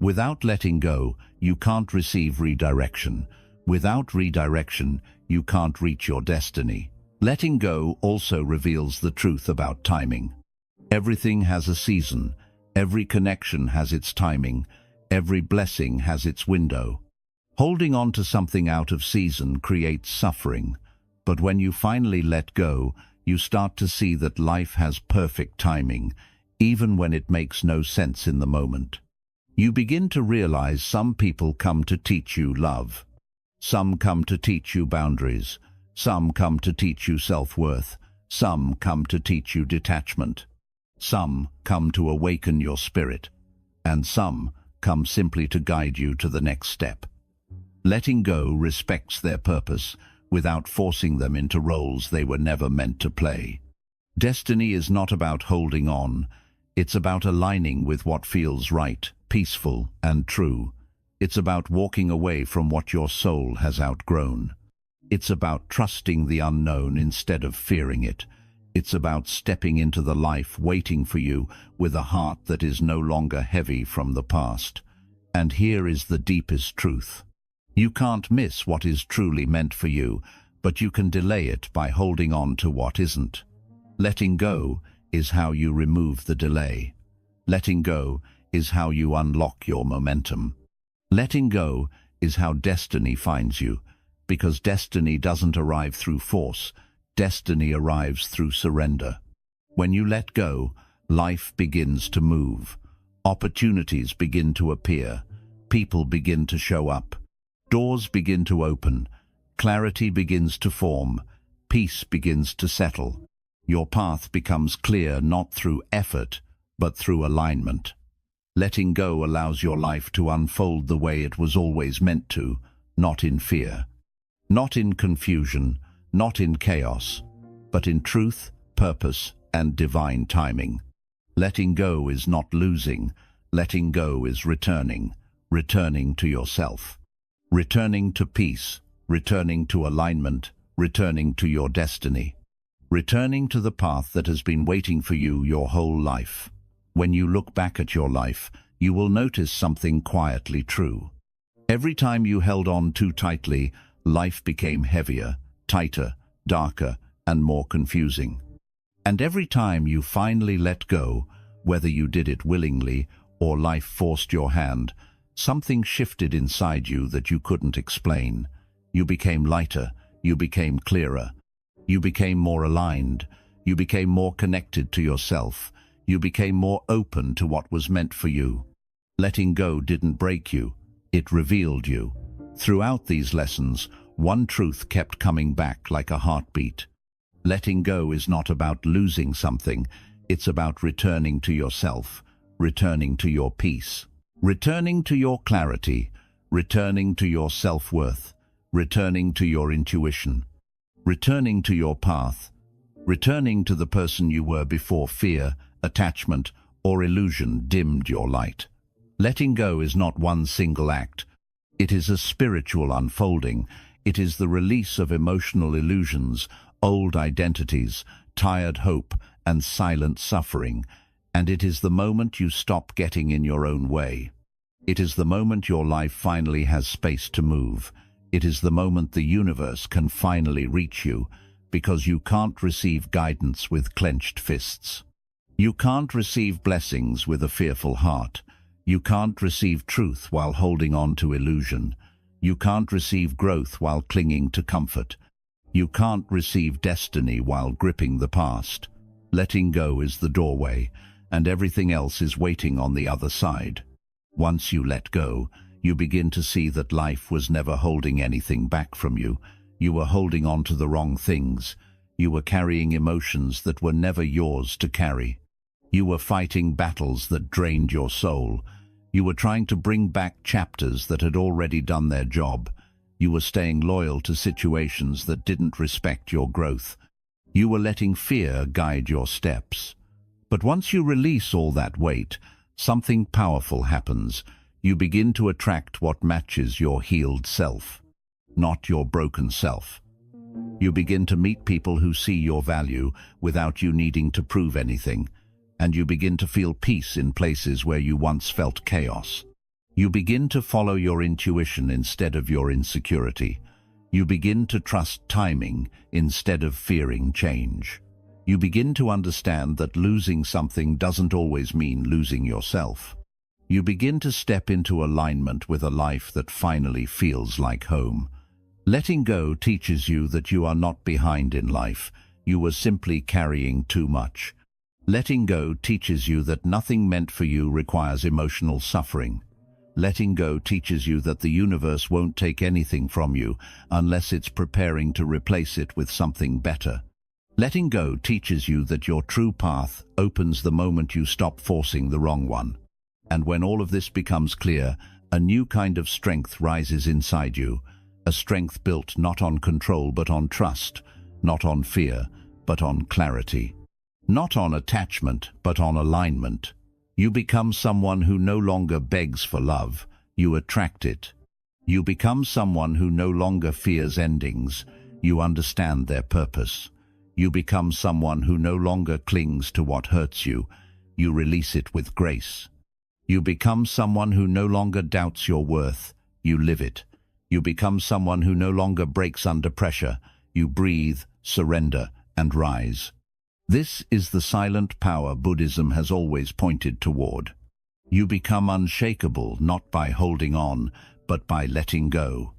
Without letting go, you can't receive redirection. Without redirection, you can't reach your destiny. Letting go also reveals the truth about timing. Everything has a season. Every connection has its timing. Every blessing has its window. Holding on to something out of season creates suffering. But when you finally let go, you start to see that life has perfect timing, even when it makes no sense in the moment. You begin to realize some people come to teach you love. Some come to teach you boundaries. Some come to teach you self-worth. Some come to teach you detachment. Some come to awaken your spirit. And some come simply to guide you to the next step. Letting go respects their purpose without forcing them into roles they were never meant to play. Destiny is not about holding on. It's about aligning with what feels right, peaceful, and true. It's about walking away from what your soul has outgrown. It's about trusting the unknown instead of fearing it. It's about stepping into the life waiting for you with a heart that is no longer heavy from the past. And here is the deepest truth. You can't miss what is truly meant for you, but you can delay it by holding on to what isn't. Letting go is how you remove the delay. Letting go is how you unlock your momentum. Letting go is how destiny finds you, because destiny doesn't arrive through force. Destiny arrives through surrender. When you let go, life begins to move. Opportunities begin to appear. People begin to show up. Doors begin to open. Clarity begins to form. Peace begins to settle. Your path becomes clear not through effort, but through alignment. Letting go allows your life to unfold the way it was always meant to, not in fear. Not in confusion, not in chaos, but in truth, purpose, and divine timing. Letting go is not losing. Letting go is returning to yourself. Returning to peace, returning to alignment, returning to your destiny. Returning to the path that has been waiting for you your whole life. When you look back at your life, you will notice something quietly true. Every time you held on too tightly, life became heavier, tighter, darker, and more confusing. And every time you finally let go, whether you did it willingly or life forced your hand, something shifted inside you that you couldn't explain. You became lighter, you became clearer, you became more aligned, you became more connected to yourself, you became more open to what was meant for you. Letting go didn't break you, it revealed you. Throughout these lessons, one truth kept coming back like a heartbeat. Letting go is not about losing something, it's about returning to yourself, returning to your peace, returning to your clarity, returning to your self-worth, returning to your intuition, returning to your path, returning to the person you were before fear, attachment, or illusion dimmed your light. Letting go is not one single act. It is a spiritual unfolding. It is the release of emotional illusions, old identities, tired hope, and silent suffering. And it is the moment you stop getting in your own way. It is the moment your life finally has space to move. It is the moment the universe can finally reach you, because you can't receive guidance with clenched fists. You can't receive blessings with a fearful heart. You can't receive truth while holding on to illusion. You can't receive growth while clinging to comfort. You can't receive destiny while gripping the past. Letting go is the doorway, and everything else is waiting on the other side. Once you let go, you begin to see that life was never holding anything back from you. You were holding on to the wrong things. You were carrying emotions that were never yours to carry. You were fighting battles that drained your soul. You were trying to bring back chapters that had already done their job. You were staying loyal to situations that didn't respect your growth. You were letting fear guide your steps. But once you release all that weight, something powerful happens. You begin to attract what matches your healed self, not your broken self. You begin to meet people who see your value without you needing to prove anything, and you begin to feel peace in places where you once felt chaos. You begin to follow your intuition instead of your insecurity. You begin to trust timing instead of fearing change. You begin to understand that losing something doesn't always mean losing yourself. You begin to step into alignment with a life that finally feels like home. Letting go teaches you that you are not behind in life. You were simply carrying too much. Letting go teaches you that nothing meant for you requires emotional suffering. Letting go teaches you that the universe won't take anything from you unless it's preparing to replace it with something better. Letting go teaches you that your true path opens the moment you stop forcing the wrong one. And when all of this becomes clear, a new kind of strength rises inside you, a strength built not on control but on trust, not on fear but on clarity, not on attachment but on alignment. You become someone who no longer begs for love, you attract it. You become someone who no longer fears endings, you understand their purpose. You become someone who no longer clings to what hurts you, you release it with grace. You become someone who no longer doubts your worth, you live it. You become someone who no longer breaks under pressure, you breathe, surrender, and rise. This is the silent power Buddhism has always pointed toward. You become unshakable not by holding on, but by letting go.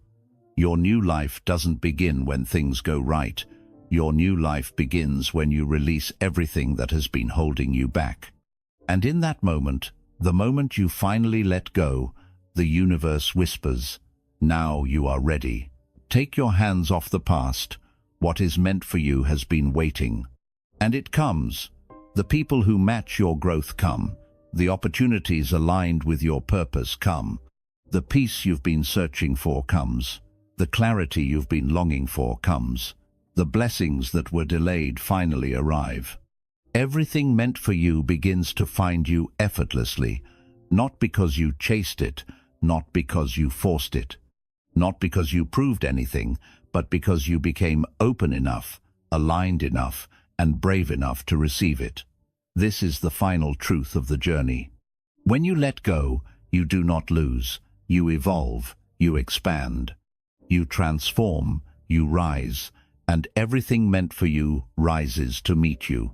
Your new life doesn't begin when things go right. Your new life begins when you release everything that has been holding you back. And in that moment, the moment you finally let go, the universe whispers, "Now you are ready. Take your hands off the past. What is meant for you has been waiting." And it comes. The people who match your growth come. The opportunities aligned with your purpose come. The peace you've been searching for comes. The clarity you've been longing for comes. The blessings that were delayed finally arrive. Everything meant for you begins to find you effortlessly, not because you chased it, not because you forced it, not because you proved anything, but because you became open enough, aligned enough, and brave enough to receive it. This is the final truth of the journey. When you let go, you do not lose. You evolve, you expand, you transform, you rise, and everything meant for you rises to meet you.